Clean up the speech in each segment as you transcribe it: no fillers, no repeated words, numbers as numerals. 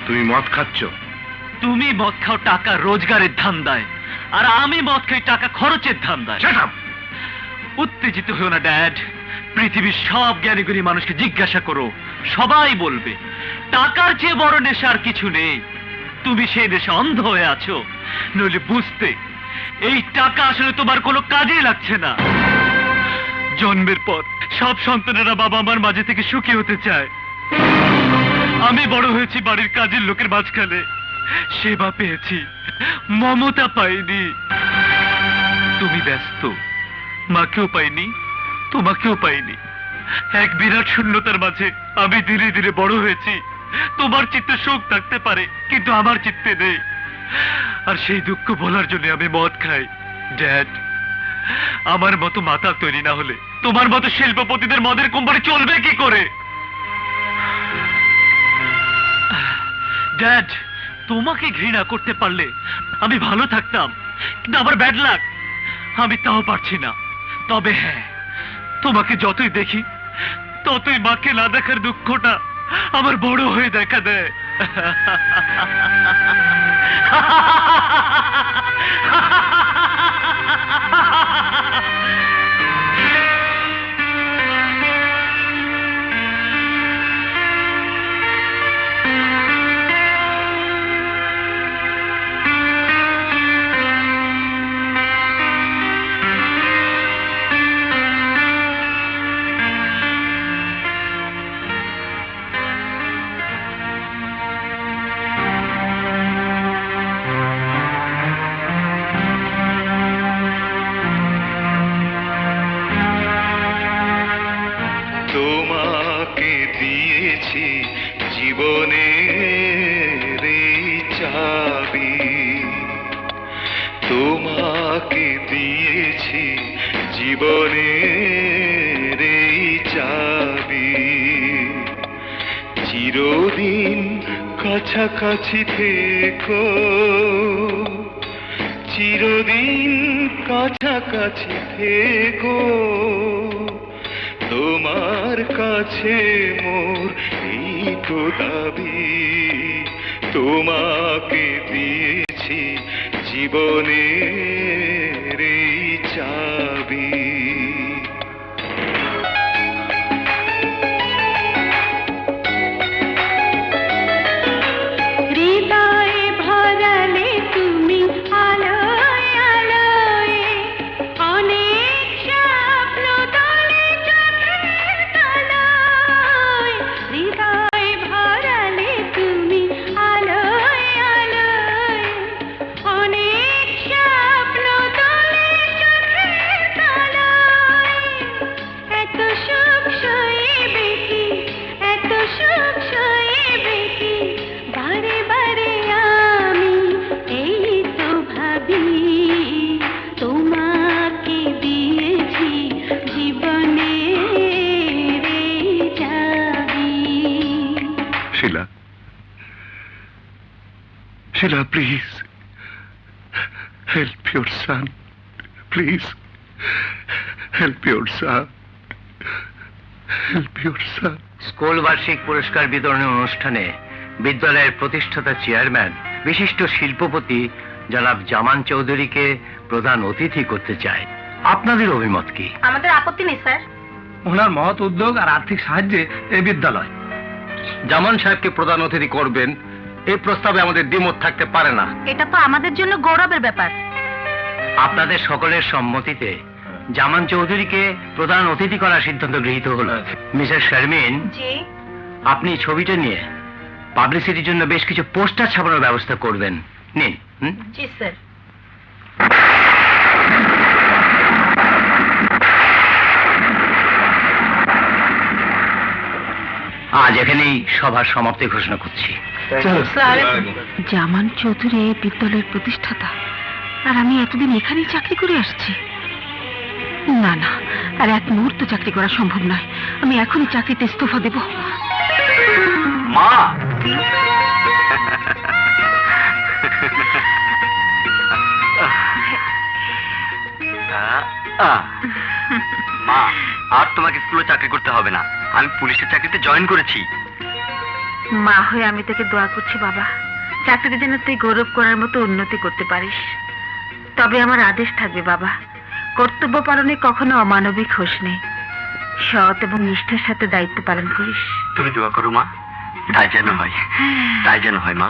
তুমি মদ খাচ্ছ? তুমি মদ খাও টাকা রোজগারের ধান্দায়, আর আমি মদ খাই টাকা খরচের ধান্দায়। Shut up! উত্তেজিত হও না ড্যাড। পৃথিবীর সব জ্ঞানীগুণী মানুষকে জিজ্ঞাসা করো, সবাই বলবে টাকার চেয়ে বড় নেশা আর কিছু নেই। তুমি সেই নেশা অন্ধ হয়ে আছো, নইলে বুঝতে এই টাকা আসলে তোমার কোনো কাজেই লাগছে না। জন্মের পর সব সন্তানেরা বাবা মার মাঝে থেকে সুখী হতে চায়। আমি বড় হয়েছি বাড়ির কাজের লোকের মাঝখানে, সেবা পেয়েছি, মমতা পাইনি। তুমি ব্যস্ত, মাকেও পাইনি, তোমাকেও পাইনি। এক বিরাট শূন্যতার মাঝে আমি ধীরে ধীরে বড় হয়েছি। তোমার চিত্তে সুখ থাকতে পারে, কিন্তু আমার চিত্তে নেই। আর সেই দুঃখ বলার জন্য আমি মদ খাই। ড্যাড, আমার মতো মাথা তৈরি না হলে তোমার মতো শিল্পপতিদের মদের কোম্পানি চলবে কি করে? ড্যাড, তোমাকে ঘৃণা করতে পারলে আমি ভালো থাকতাম, কিন্তু আমার ব্যাড লাক, আমি তাও পারছি না। তবে হ্যাঁ, তোমাকে যতই দেখি ততই মাকে না দেখার দুঃখটা আমার বড় হয়ে দেখা দেয়। তোমাকে দিয়েছি জীবনের এই চাবি, তোমাকে দিয়েছি জীবনের এই চাবি। চিরদিন কাছাকাছি থেকো, চিরদিন কাছাকাছি থেকো, তোমার কাছে মোর এই তো দাবি। তোমাকে দিয়েছি জীবনের এই চাবি। হৃদয়ে ভরালে তুমি আলোয় আলোয়, অনেক স্বপ্ন তোলে চোখের তলায়। হৃদয়ে ভরালে তুমি আলোয় আলোয়, অনেক স্বপ্ন তোলে চোখের তলায়। এত সুখ সইবে কি, এত সুখ সইবে কি, বারে বারে আমি এই তো ভাবি। তোমাকে দিয়েছি জীবনের এই চাবি। Shila, Shila, please help your son, please help your son, help your son. School বার্ষিক পুরস্কার বিতরণী অনুষ্ঠানে বিদ্যালয়ের প্রতিষ্ঠাতা চেয়ারম্যান বিশিষ্ট শিল্পপতি জনাব জামান চৌধুরীকে প্রধান অতিথি করতে চায়। আপনাদের অভিমত কি? আমাদের আপত্তি নেই স্যার। ওনার মহৎ উদ্যোগ আর আর্থিক সাহায্যে এই বিদ্যালয়। জামান সাহেবকে প্রধান অতিথি করবেন, এই প্রস্তাবে আমাদের দ্বিমত থাকতে পারে না। এটা তো আমাদের জন্য গৌরবের ব্যাপার। আপনাদের সকলের সম্মতিতে জামান চৌধুরীকে প্রধান অতিথি করার সিদ্ধান্ত গৃহীত হলো। মিসেস শারমিন, জি। আপনি ছবিটা নিয়ে পাবলিসিটির জন্য বেশ কিছু পোস্টার ছাপানোর ব্যবস্থা করবেন। নিন। জি স্যার। আজ এখানেই সভার সমাপ্তি ঘোষণা করছি। জামান চৌধুরী এই বিদ্যালয়ের প্রতিষ্ঠাতা, আর আমি এতদিন এখানেই চাকরি করে আসছি। না না, আর এক মুহূর্ত চাকরি করা সম্ভব নয়। আমি এখনই চাকরিতে ইস্তফা দেব। মা, মা, আর তোমাকে স্কুলে চাকরি করতে হবে না। আমি পুলিশের চাকরিতে জয়েন করেছি। মা হয়ে আমি তোকে দোয়া করছি বাবা, চাকরিতে যেন তুই গৌরব করার মতো উন্নতি করতে পারিস। তবে আমার আদেশ থাকবে বাবা, কর্তব্য পালনে কখনো অমানবিক হোস নে, সৎ এবং নিষ্ঠার সাথে দায়িত্ব পালন করিস। তুমি দোয়া করো মা, তাই যেন হয়, তাই যেন হয় মা।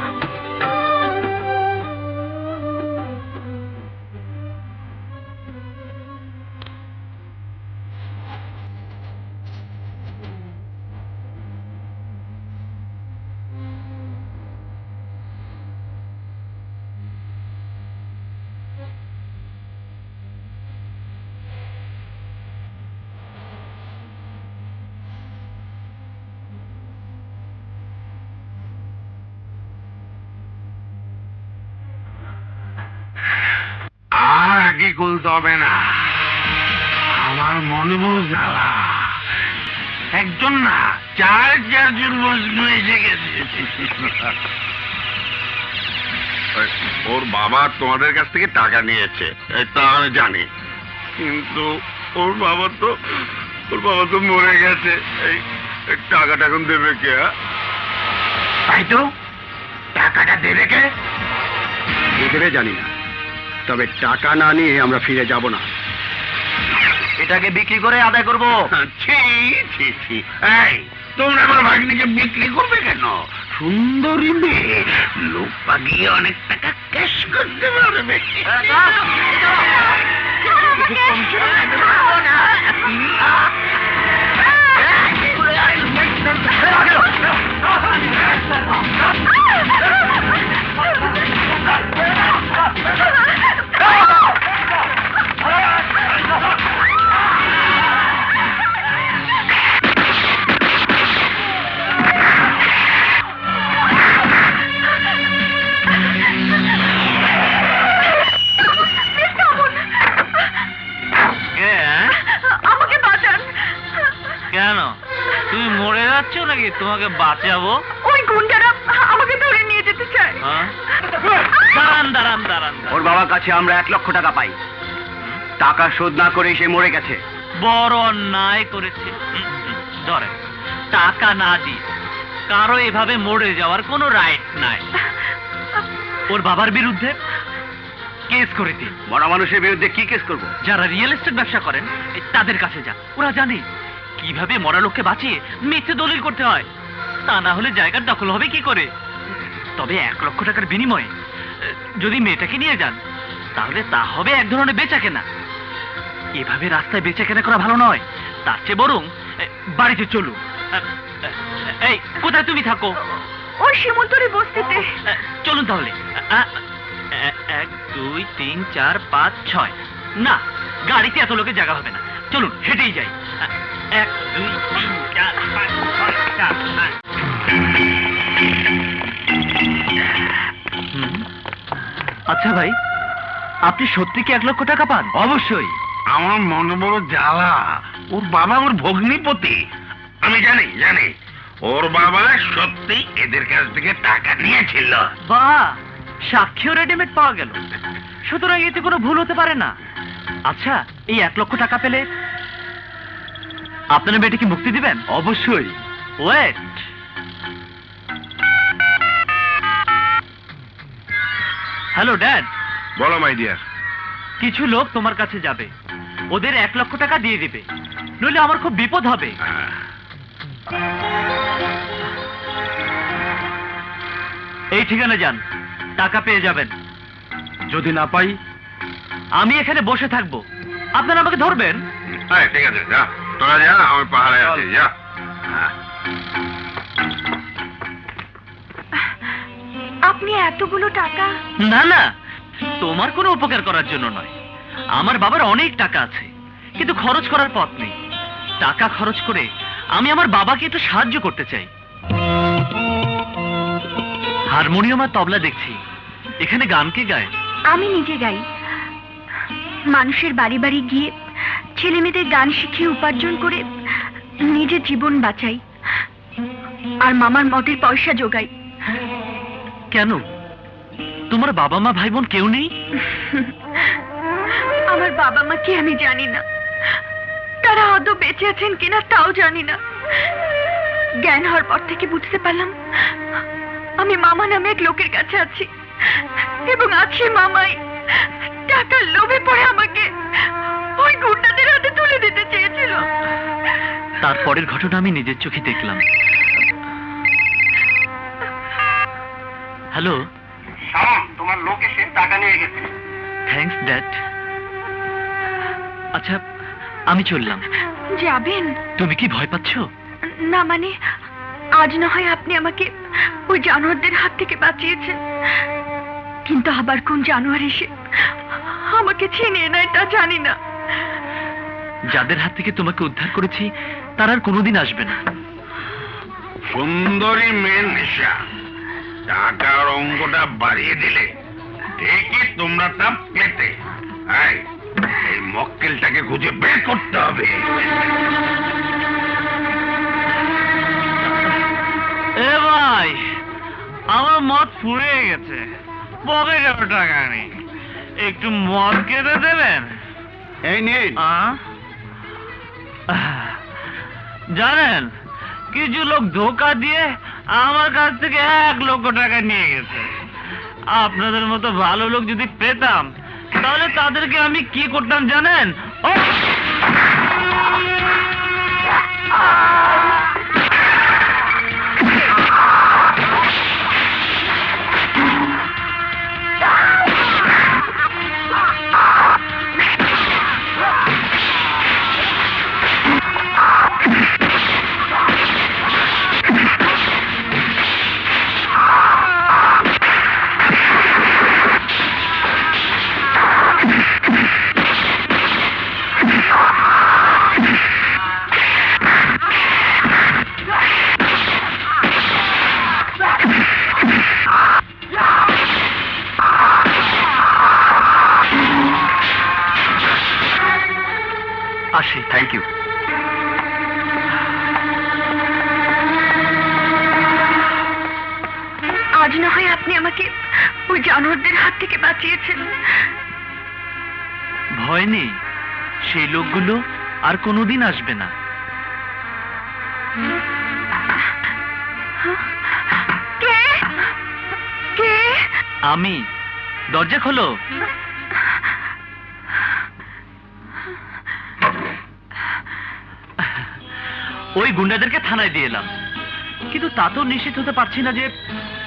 আর আগে খুলতে হবে না, আমার মনে বড় জ্বালা। একজন না, চারজন মজনু এসে গেছে। ওর বাবা তোমাদের কাছ থেকে টাকা নিয়েছে, তা আমি জানি, কিন্তু ওর বাবা তো মরে গেছে। এই টাকাটা এখন দেবে কে? তাই তো, টাকাটা দেবে কে? এদেরে জানি না, তবে টাকা না নিয়ে আমরা ফিরে যাব না। এটাকে বিক্রি করে আদায় করব। ছি ছি ছি, এই তোমরা আমার ভাগ্নিকে বিক্রি করবে কেন? সুন্দরী মেয়ে, লোক পাকিয়ে অনেক টাকা ক্যাশ করতে পারবে। আমাকে বাঁচান। কেন তুমি মরে যাচ্ছ নাকি তোমাকে বাঁচাবো? ওই গুন্ডারা আমাকে ধরে নিয়ে যেতে চায়। হ্যাঁ? দাঁড়ান দাঁড়ান দাঁড়ান ওর বাবার কাছে আমরা 1 লক্ষ টাকা পাই, টাকা শোধ না করে সে মরে গেছে। বড় অন্যায় করেছে। ধরে টাকা না দিয়ে কারো এভাবে মরে যাওয়ার কোনো রাইট নাই। ওর বাবার বিরুদ্ধে কেস করে দিন। বড় মানুষের বিরুদ্ধে কি কেস করব? যারা রিয়েল এস্টেট ব্যবসা করেন তাদের কাছে যান, ওরা জানে কিভাবে মরা লোককে বাঁচিয়ে মিথ্যে দলিল করতে হয়, তা না হলে জায়গার দখল হবে কি করে। তবে 1 লক্ষ টাকার বিনিময়ে যদি মেয়েটাকে নিয়ে যান, তাহলে তা হবে এক ধরনের বেচা কেনা। এভাবে রাস্তায় বেচা কেনা করা ভালো নয়, তার চেয়ে বরং বাড়িতে চলুন। এই কোথায় তুমি থাকো? ওই সীমন্তরি বস্তিতে। চলুন তাহলে। 1 2 3 4 5 6। না, গাড়িতে এত লোকের জায়গা হবে না, চলুন হেঁটেই যাই। 1 2 3 4 5 6 7 8। আচ্ছা ভাই, আপনি সত্যি কি 1 লক্ষ টাকা পান? অবশ্যই। আমার মনে বড় জ্বালা, ওর বাবা আমার ভগ্নিপতি। আমি জানি ওর বাবা সত্যি এদের কাছ থেকে টাকা নিয়েছিল। বাহ, সাক্ষীও রেডিমেড পাওয়া গেল, সুতরাং এতে কোনো ভুল হতে পারে না। আচ্ছা, এই 1 লক্ষ টাকা পেলে আপনার মেয়েটিকে মুক্তি দিবেন? অবশ্যই। Wait, hello dad. বলো মাই ডিয়ার। কিছু লোক তোমার কাছে যাবে, ওদের 1 লক্ষ টাকা দিয়ে দিবে, নইলে আমার খুব বিপদ হবে। এই ঠিকানা যান, টাকা পেয়ে যাবেন। যদি না পাই, আমি এখানে বসে থাকবো, আপনারা আমাকে ধরবেন। হ্যাঁ ঠিক আছে, যা তোরা যা, আমি পাহাড়ে আছি, যা। আপনি এতগুলো টাকা? না না, তোমার কোনো উপকার করার জন্য নয়। আমার বাবার অনেক টাকা আছে, কিন্তু খরচ করার পথ নেই। টাকা খরচ করে আমি আমার বাবাকে একটু সাহায্য করতে চাই। হারমোনিয়াম আর তবলা দেখছি, এখানে গান কে গায়? আমি নিজে গাই। মানুষের বাড়ি বাড়ি গিয়ে ছেলে মেয়েদের গান শিখিয়ে উপার্জন করে নিজের জীবন বাঁচাই, আর মামার মদের পয়সা জোগাই। কেন, তোমার বাবা মা ভাই বোন কেউ নেই? আমার বাবা মাকে আমি জানি না, তারা আদৌ বেঁচে আছেন কিনা তাও জানি না। জ্ঞান হওয়ার পর থেকে বুঝতে পারলাম আমি মামা নামে এক লোকের কাছে আছি, এবং আজ সে মামাই টাকার লোভে পড়ে আমাকে ওই গুন্ডাদের হাতে তুলে দিতে চেয়েছিল। তারপরের ঘটনা আমি নিজের চোখে দেখলাম। হ্যালো, তোমার লোক এসে টাকা নিয়ে গেছে। Thanks dad. আচ্ছা, আমি চললাম। যাবেন? তুমি কি ভয় পাচ্ছ? না, মানে আজ না হয় আপনি আমাকে ওই জানোয়ারদের হাত থেকে বাঁচিয়েছেন, কিন্তু আবার কোন জানোয়ার এসে আমাকে ছিনিয়ে নেয় তা জানি না। যাদের হাত থেকে তোমাকে উদ্ধার করেছি তারা আর কোনোদিন আসবে না। সুন্দরী মেয়ে নেশা, টাকার অঙ্কটা বাড়িয়ে দিলে দেখি তোমরা তা পেতে। এই মক্কেলটাকে খুঁজে বের করতে হবে। এ ভাই, আমার মদ ফুরিয়ে গেছে, পকেটে টাকা নেই, একটু মদ খেতে দেবেন? এই নিন। জানেন, কিছু লোক ধোকা দিয়ে আমার কাছ থেকে 1 লক্ষ টাকা নিয়ে গেছে। আপনাদের মতো ভালো লোক যদি পেতাম তাহলে তাদেরকে আমি কি করতাম জানেন? আসি। Thank you. আজ না হয় আপনি আমাকে ওই জানোয়ারদের হাত থেকে বাঁচিয়েছেন। ভয় নেই, সেই লোকগুলো আর কোনোদিন আসবে না। কে? কে? আমি। দরজা খোলো। ওই গুন্ডাদেরকে থানায় দিয়ে এলাম, কিন্তু তাতেও নিশ্চিত হতে পারছি না যে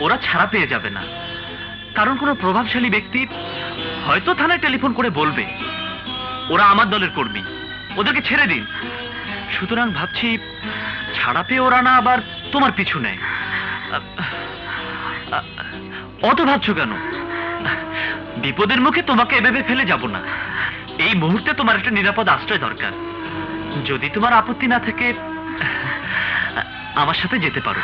ওরা ছাড়া পেয়ে যাবে না। কারণ কোনো প্রভাবশালী ব্যক্তি হয়তো থানায় টেলিফোন করে বলবে ওরা আমার দলের কর্মী, ওদেরকে ছেড়ে দিন। সুতরাং ভাবছি ছাড়া পেয়ে ওরা না আবার তোমার পিছু নেয়। অত ভাবছো কেন? বিপদের মুখে তোমাকে এভাবে ফেলে যাব না। এই মুহূর্তে তোমার একটা নিরাপদ আশ্রয় দরকার। যদি তোমার আপত্তি না থাকে আমার সাথে যেতে পারো।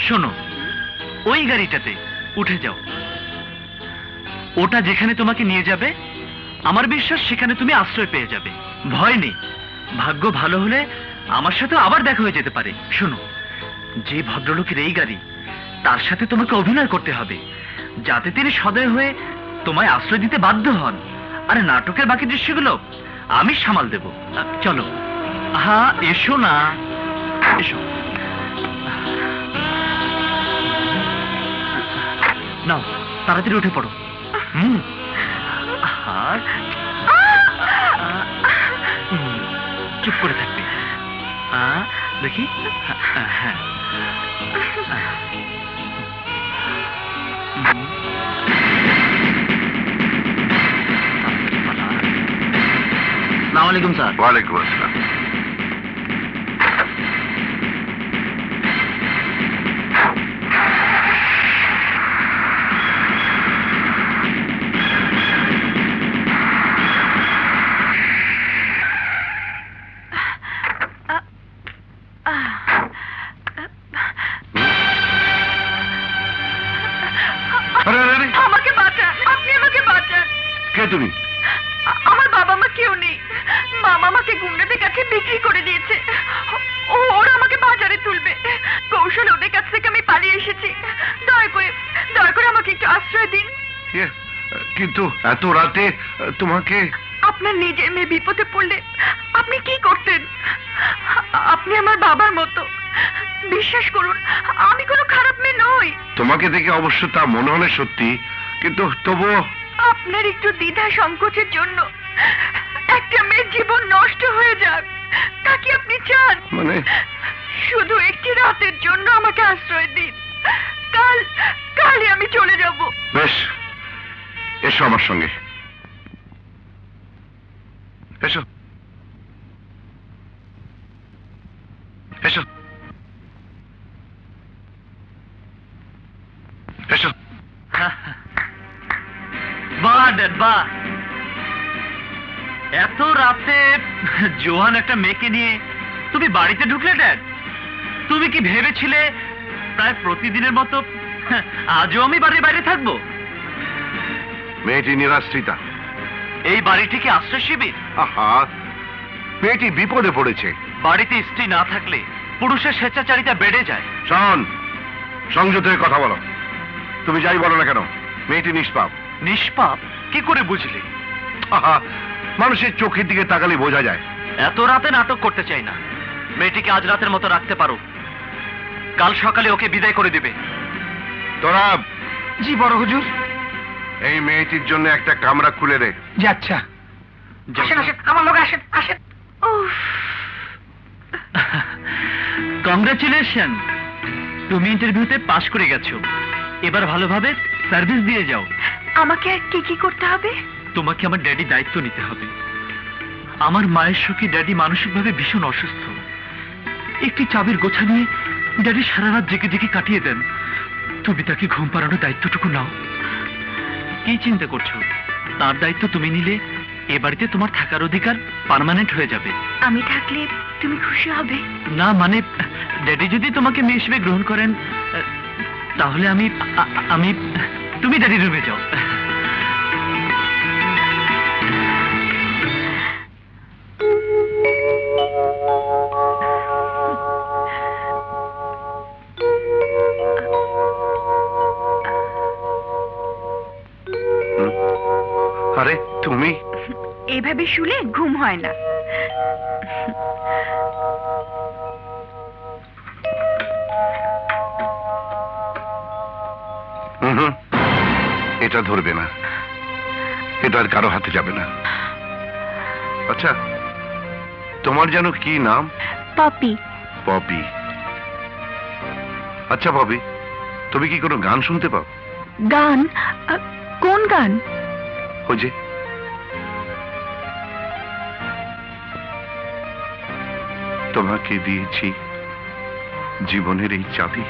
শোনো, ওই গাড়িটাতে উঠে যাও। ওটা যেখানে তোমাকে নিয়ে যাবে আমার বিশ্বাস সেখানে তুমি আশ্রয় পেয়ে যাবে। ভয় নেই, ভাগ্য ভালো হলে আমার সাথে আবার দেখা হয়ে যেতে পারে। শোনো, যে ভদ্রলোকের এই গাড়ি তার সাথে তোমাকে অভিনয় করতে হবে যাতে তিনি সদয় হয়ে তোমায় আশ্রয় দিতে বাধ্য হন। আরে নাটকের বাকি দৃশ্যগুলো আমি সামাল দেব। চলো। হ্যাঁ, এসো না, এসো। নাও, তাড়াতাড়ি উঠে পড়ো। আর চুপ করে থাকবে। দেখি। হ্যাঁ, আসসালামু আলাইকুম স্যার। ওয়ালাইকুম আসসালাম। আমাকে বাঁচান, আপনি আমাকে বাঁচান। কে তুমি? আমার বাবা মা কেউ নেই। মামা আমাকে গুন্ডাদের কাছে বিক্রি করে দিয়েছে। ওরা আমাকে বাজারে তুলবে। কৌশল ওদের কাছ থেকে কিন্তু এত রাতে তোমাকে... আপনার নিজের মেয়ে বিপদে পড়লে আপনি কি করতেন? আপনি আমার বাবার মতো। বিশ্বাস করুন, আমি কোনো খারাপ মেয়ে নই। তোমাকে দেখে অবশ্য তা মনে হলে সত্যি, কিন্তু তবুও... আপনার একটু দ্বিধা সংকোচের জন্য একটা মেয়ের জীবন নষ্ট হয়ে যাক, তা কি আপনি চান? মানে... শুধু একটি রাতের জন্য আমাকে আশ্রয় দিন। কালই আমি চলে যাব। বেশ, এসো আমার সঙ্গে, এসো এসো এসো। বাহ ড্যাড বাহ, এত রাতে জোহান একটা মেয়েকে নিয়ে তুমি বাড়িতে ঢুকলে ড্যাড? তুমি কি ভেবেছিলে প্রায় প্রতিদিনের মতো আজও আমি বাড়ির বাইরে থাকবো? মেয়েটি নিরাশ্রিতা। এই বাড়িটি কি আশ্রয় শিবির? আহা, মেয়েটি বিপদে পড়েছে। বাড়িতে স্ত্রী না থাকলে পুরুষের স্বেচ্ছাচারিতা বেড়ে যায়। শোন, সংযত হয়ে কথা বলো। তুমি যাই বলো না কেন, মেয়েটি নিষ্পাপ। নিষ্পাপ কি করে বুঝলে? আহা, মানুষের চোখের দিকে তাকালে বোঝা যায়। এত রাতে নাটক করতে চাই না। মেয়েটিকে আজ রাতের মতো রাখতে পারো, কাল সকালে ওকে বিদায় করে দিবে। তোরা... জি বড় হুজুর। এই মেয়েটির জন্য একটা কামরা খুলে দে। যাচ্ছা। আসেন আসেন, আমার লোক আসেন আসেন। কংগ্রাচুলেশন, তুমি ইন্টারভিউতে পাশ করে গেছো। এবার ভালোভাবে সার্ভিস দিয়ে যাও। আমাকে আর কি করতে হবে? তোমাকে আমার ড্যাডি দায়িত্ব নিতে হবে। আমার মায়ের শোকে ড্যাডি মানসিকভাবে ভীষণ অসুস্থ। একটি চাবির গোছা নিয়ে ড্যাডি সারা রাত জেগে জেগে কাটিয়ে দেন। তুমি তাকে ঘুম পাড়ানোর দায়িত্বটুকু নাও। কি চিন্তা করছো? তার দায়িত্ব তুমি নিলে এ বাড়িতে তোমার থাকার অধিকার পার্মানেন্ট হয়ে যাবে। আমি থাকলে তুমি খুশি হবে? না মানে, ড্যাডি যদি তোমাকে মেয়ে হিসেবে গ্রহণ করেন, তাহলে আমি তুমি ড্যাডি রুমে যাও। আরে তুমি... এইভাবে শুলে ঘুম হয় না। হুম, এটা ধরবে না, এটা আর কারো হাতে যাবে না। আচ্ছা, তোমার যেন কি নাম? পপি। পপি। আচ্ছা পপি, তুমি কি কোনো গান শুনতে পাও? গান? কোন গান? ওই যে তোমাকে দিয়েছি জীবনের এই চাবি।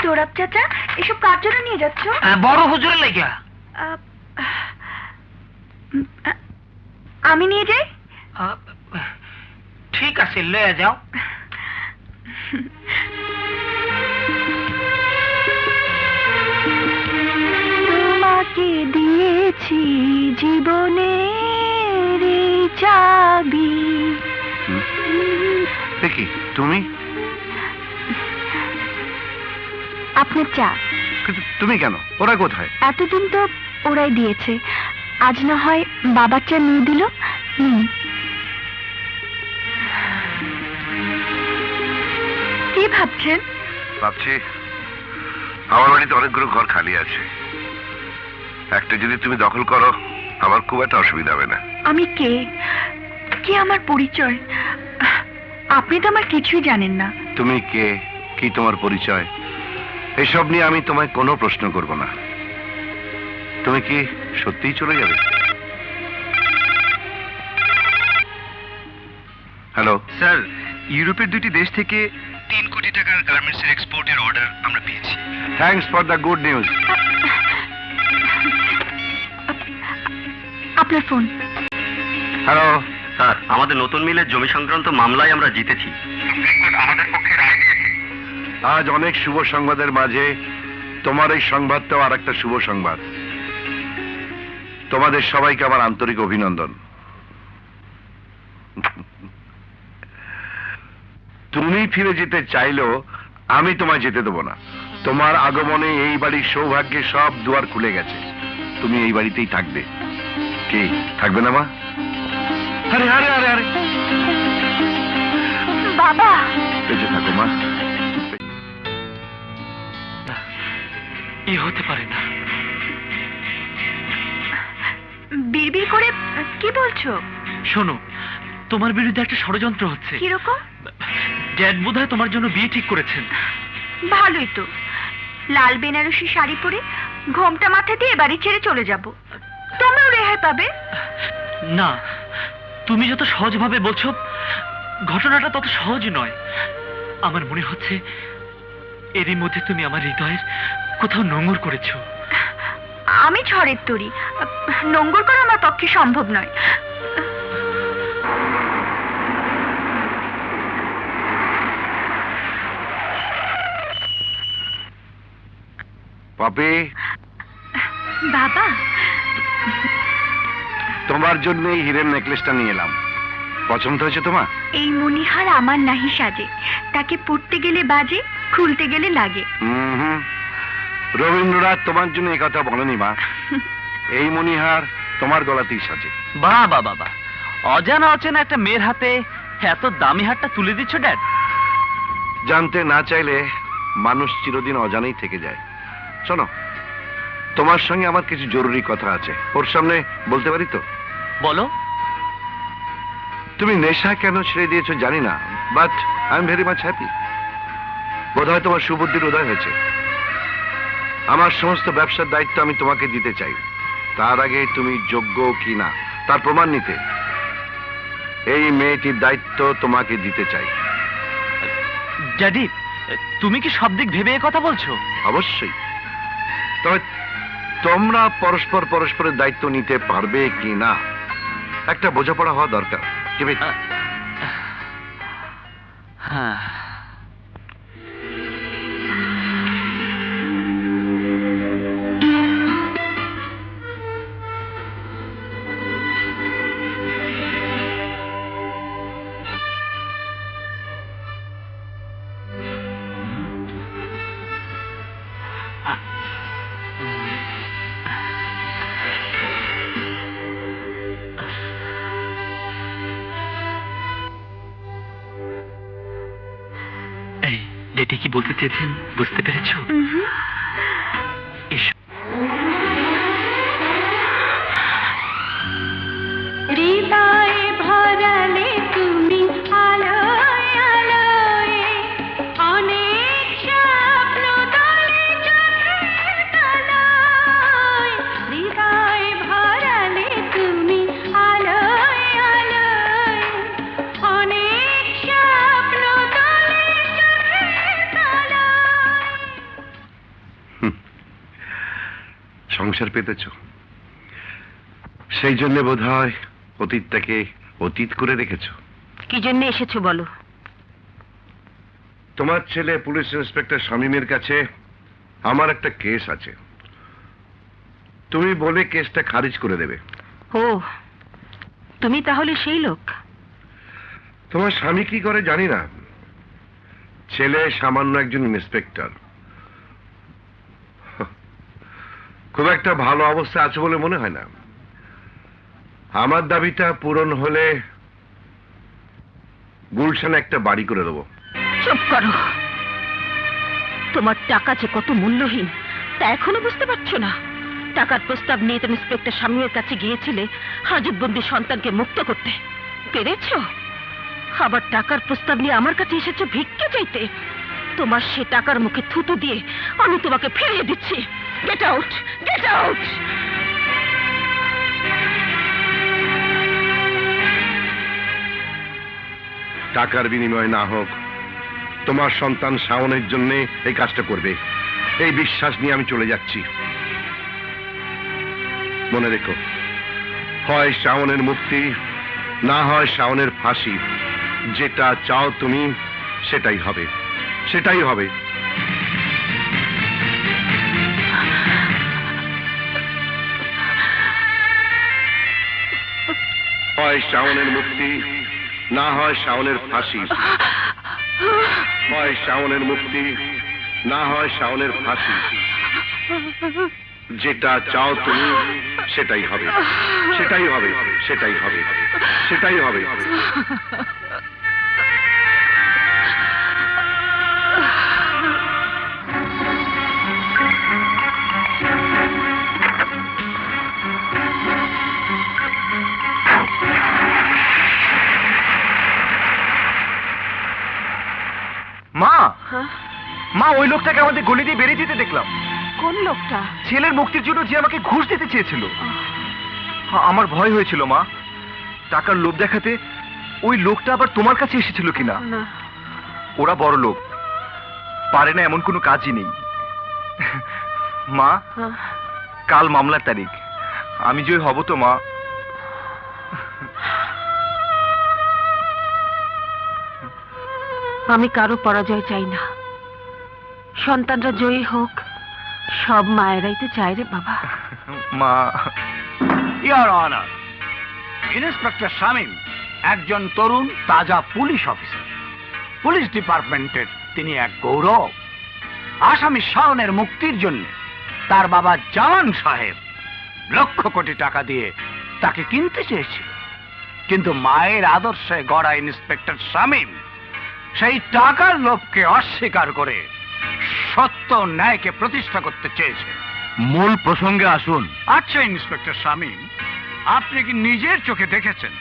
তোরাব চাচা, এসব কার জন্য নিয়ে যাচ্ছ? বড় হুজুরের লাগিয়া। আমি নিয়ে যাই? ঠিক আছে, লয়ে যাও। তোমাকে দিয়েছি জীবনের এই চাবি। দেখি তুমি... আপনার চা। কিন্তু তুমি কেন? ওরা কোথায়? এতদিন তো ওরাই দিয়েছে, আজ না হয় বাবার চা নিয়ে দিল। কি ভাবছেন? ভাবছি আমার বাড়িতে অনেকগুলো ঘর খালি আছে, একটা যদি তুমি দখল করো আমার খুব একটা অসুবিধা হবে না। আমি কে? কি আমার পরিচয়? আপনি তো আমার কিছুই জানেন না। তুমি কে, কি তোমার পরিচয়, এসব নিয়ে আমি তোমায় কোনো প্রশ্ন করব না। তুমি কি সত্যিই চলে যাবে? হ্যালো স্যার, ইউরোপের দুটি দেশ থেকে 3 কোটি টাকার গার্মেন্টসের এক্সপোর্টের অর্ডার আমরা পেয়েছি। Thanks for the good news. আপনার ফোন। হ্যালো স্যার, আমাদের নতুন মিলের জমি সংক্রান্ত মামলায় আমরা জিতেছি। আমাদের পক্ষে রায় দিয়েছে। আজ অনেক শুভ সংবাদের মাঝে তোমার এই সংবাদটাও আর একটা শুভ সংবাদ। তোমাদের সবাইকে আমার আন্তরিক অভিনন্দন। তুমি ফিরে যেতে চাইলেও আমি তোমায় যেতে দেবো না। তোমার আগমনে এই বাড়ির সৌভাগ্যে সব দুয়ার খুলে গেছে। তুমি এই বাড়িতেই থাকবে। কি থাকবে না মা? আরে আরে আরে আরে বাবা, বেঁচে থাকো মা। এ হতে পারে না। বিড়বিড় করে কি বলছো? শোনো, তোমার বিরুদ্ধে একটা ষড়যন্ত্র হচ্ছে। কিরকম? ড্যাড বোধহয় তোমার জন্য বিয়ে ঠিক করেছেন। ভালোই তো, লাল বেনারসি শাড়ি পরে ঘোমটা মাথায় দিয়ে বাড়ি ছেড়ে চলে যাব, তোমরাও রেহাই পাবে। না, তুমি যত সহজভাবে বলছো ঘটনাটা তত সহজ নয়। আমার মনে হচ্ছে এরই মধ্যে তুমি আমার হৃদয়ের কোথাও নোংর করেছো। আমি ঝড়ের তরি, নোংর করা আমার পক্ষে সম্ভব নয়। পাপি, বাবা, তোমার জন্য এই হীরের নেকলেসটা নিয়ে এলাম। পছন্দ হয়েছে তোমার? এই মণিহার আমার নাহি সাজে, তাকে পড়তে গেলে বাজে, খুলতে গেলে লাগে। হুম, রবীন্দ্রনাথ তোমার জন্য এই কথা বলেনি মা। এই মণিহার তোমার গলাতেই সাজে। বাহ বাহ বাহ বাহ, অজানা অচেনা একটা মেয়ের হাতে এত দামি হারটা তুলে দিচ্ছ ড্যাড। জানতে না চাইলে মানুষ চিরদিন অজানাই থেকে যায়। শোনো, তোমার সঙ্গে আমার কিছু জরুরি কথা আছে, ওর সামনে বলতে পারি তো? বলো। তুমি নেশা কেন ছেড়ে দিয়েছো জানি না, but I am very much happy. বোধহয় তোমার সুবুদ্ধির উদয় হয়েছে। আমার সমস্ত ব্যবসার দায়িত্ব আমি তোমাকে দিতে চাই। তার আগে তুমি যোগ্য কি না তার প্রমাণ নিতে এই মেয়েটির দায়িত্ব তোমাকে দিতে চাই। ড্যাডি, তুমি কি সব দিক ভেবে এ কথা বলছো? অবশ্যই। তবে তোমরা পরস্পর পরস্পরের দায়িত্ব নিতে পারবে কি না একটা বোঝাপড়া হওয়া দরকার। হ্যাঁ, এই ড্যাডি কি বলতে চেয়েছেন বুঝতে পেরেছো? এসো। হৃদয়ে ভরালে তুমি আলোয় আলোয়, অনেক স্বপ্ন দলে চোখের তলায়। হৃদয়ে ভরালে তুমি আলোয় আলোয়, অনেক স্বপ্ন দলে চোখের তলায়। সংসার পেতেছ, সেই জন্য বোধহয় অতীতটাকে অতীত করে রেখেছো। কি জন্য এসেছো বলো? তোমার ছেলে পুলিশ ইন্সপেক্টর শামীমের কাছে আমার একটা কেস আছে, তুমি বলে কেসটা খারিজ করে দেবে। ও, তুমি তাহলে সেই লোক? তোমার স্বামী কি করে জানি না, ছেলে সামান্য একজন ইন্সপেক্টর, খুব একটা ভালো অবস্থা আছে বলে মনে হয় না। আমার দাবিটা পূরণ হলে গুলশানে একটা বাড়ি করে দেবো। চুপ করো, তোমার টাকা যে কত মূল্যহীন তা এখনো বুঝতে পারছো না? টাকার প্রস্তাব নিয়ে তুমি ইন্সপেক্টর শামীমের কাছে গিয়েছিলে হাজতবন্দি সন্তানকে মুক্ত করতে, পেরেছো? আবার টাকার প্রস্তাব নিয়ে আমার কাছে এসেছো ভিক্ষা চাইতে। তোমার সে টাকার মুখে থুতু দিয়ে আমি তোমাকে ফিরিয়ে দিচ্ছি। Get out, get out. টাকার বিনিময় না হোক, তোমার সন্তান শাওনের জন্য এই কাজটা করবে, এই বিশ্বাস নিয়ে আমি চলে যাচ্ছি। মনে রেখো, হয় শাওনের মুক্তি, না হয় শাওনের ফাঁসি। যেটা চাও তুমি সেটাই হবে, সেটাই হবে। হয় শাওনের মুক্তি, না হয় শাওনের ফাঁসি। হয় শাওনের মুক্তি, না হয় শাওনের ফাঁসি। যেটা চাও তুমি সেটাই হবে, সেটাই হবে, সেটাই হবে, সেটাই হবে। মা, মা ওই লোকটাকে আমাদের গলি দিয়ে বেরিয়ে যেতে দেখলাম। কোন লোকটা? ছেলের মুক্তির জন্য যে আমাকে ঘুষ দিতে চেয়েছিল। আমার ভয় হয়েছিল মা, টাকার লোভ দেখাতে ওই লোকটা আবার তোমার কাছে এসেছিল কিনা। না, ওরা বড় লোক, পারে না এমন কোনো কাজই নেই। মা, কাল মামলার তারিখ, আমি জয় হব তো মা? আমি কারো পরাজয় চাই না, সন্তানরা জয়ী হোক, সব মায়েরাই তো চায় রে বাবা। মা, ইওর অনার, ইন্সপেক্টর শামীম একজন তরুণ তাজা পুলিশ অফিসার। পুলিশ ডিপার্টমেন্টের তিনি এক গৌরব। আসামি শাওনের মুক্তির জন্য তার বাবা জামান সাহেব লক্ষ কোটি টাকা দিয়ে তাকে কিনতে চেয়েছিল, কিন্তু মায়ের আদর্শে গড়া ইন্সপেক্টর শামীম সেই টাকার লোভকে অস্বীকার করে সত্য ও ন্যায়কে প্রতিষ্ঠা করতে চেয়েছে। মূল প্রসঙ্গে আসুন। আচ্ছা ইন্সপেক্টর শামীম, আপনি কি নিজের চোখে দেখেছেন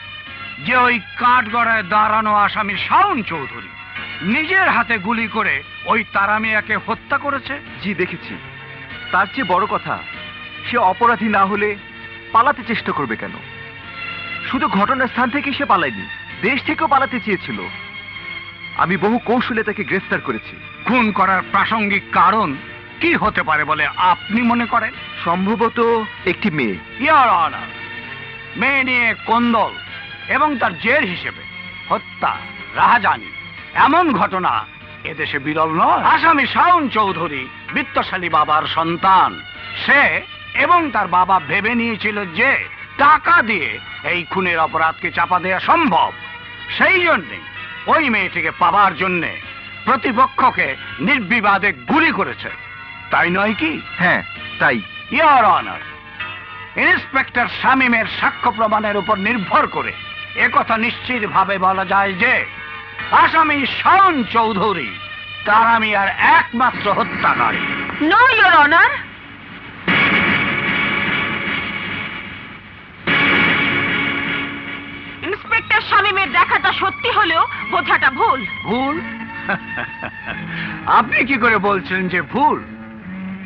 যে ওই কাঠগড়ায় দাঁড়ানো আসামি শাওন চৌধুরী নিজের হাতে গুলি করে ওই তারা মিয়াকে হত্যা করেছে? জি দেখেছি। তার চেয়ে বড় কথা, সে অপরাধী না হলে পালাতে চেষ্টা করবে কেন? শুধু ঘটনার স্থান থেকে সে পালায়নি, দেশ থেকেও পালাতে চেয়েছিল। আমি বহু কৌশলে তাকে গ্রেফতার করেছি। খুন করার প্রাসঙ্গিক কারণ কি হতে পারে বলে আপনি মনে করেন? সম্ভবত একটি মেয়ে। ইওর অনার, মেয়ে নিয়ে কোন্দল এবং তার জের হিসেবে হত্যা, রাহাজানি এমন ঘটনা এদেশে বিরল নয়। আসামি শাওন চৌধুরী বিত্তশালী বাবার সন্তান। সে এবং তার বাবা ভেবে নিয়েছিল যে টাকা দিয়ে এই খুনের অপরাধকে চাপা দেওয়া সম্ভব। সেই জন্যে ওই মেয়েটিকে পাবার জন্যে প্রতিপক্ষকে নির্বিবাদে গুলি করেছে, তাই নয় কি? হ্যাঁ তাই। ইওর অনার, ইন্সপেক্টর শামীমের সাক্ষ্য প্রমাণের উপর নির্ভর করে একথা নিশ্চিতভাবে বলা যায় যে আসামি শাওন চৌধুরী তারা মিয়ার একমাত্র হত্যাকারী। নো ইওর অনার, ইন্সপেক্টর শামীমের দেখাটা সত্যি হলেও বোঝাটা ভুল। ভুল? আপনি কি করে বলছেন যে ভুল?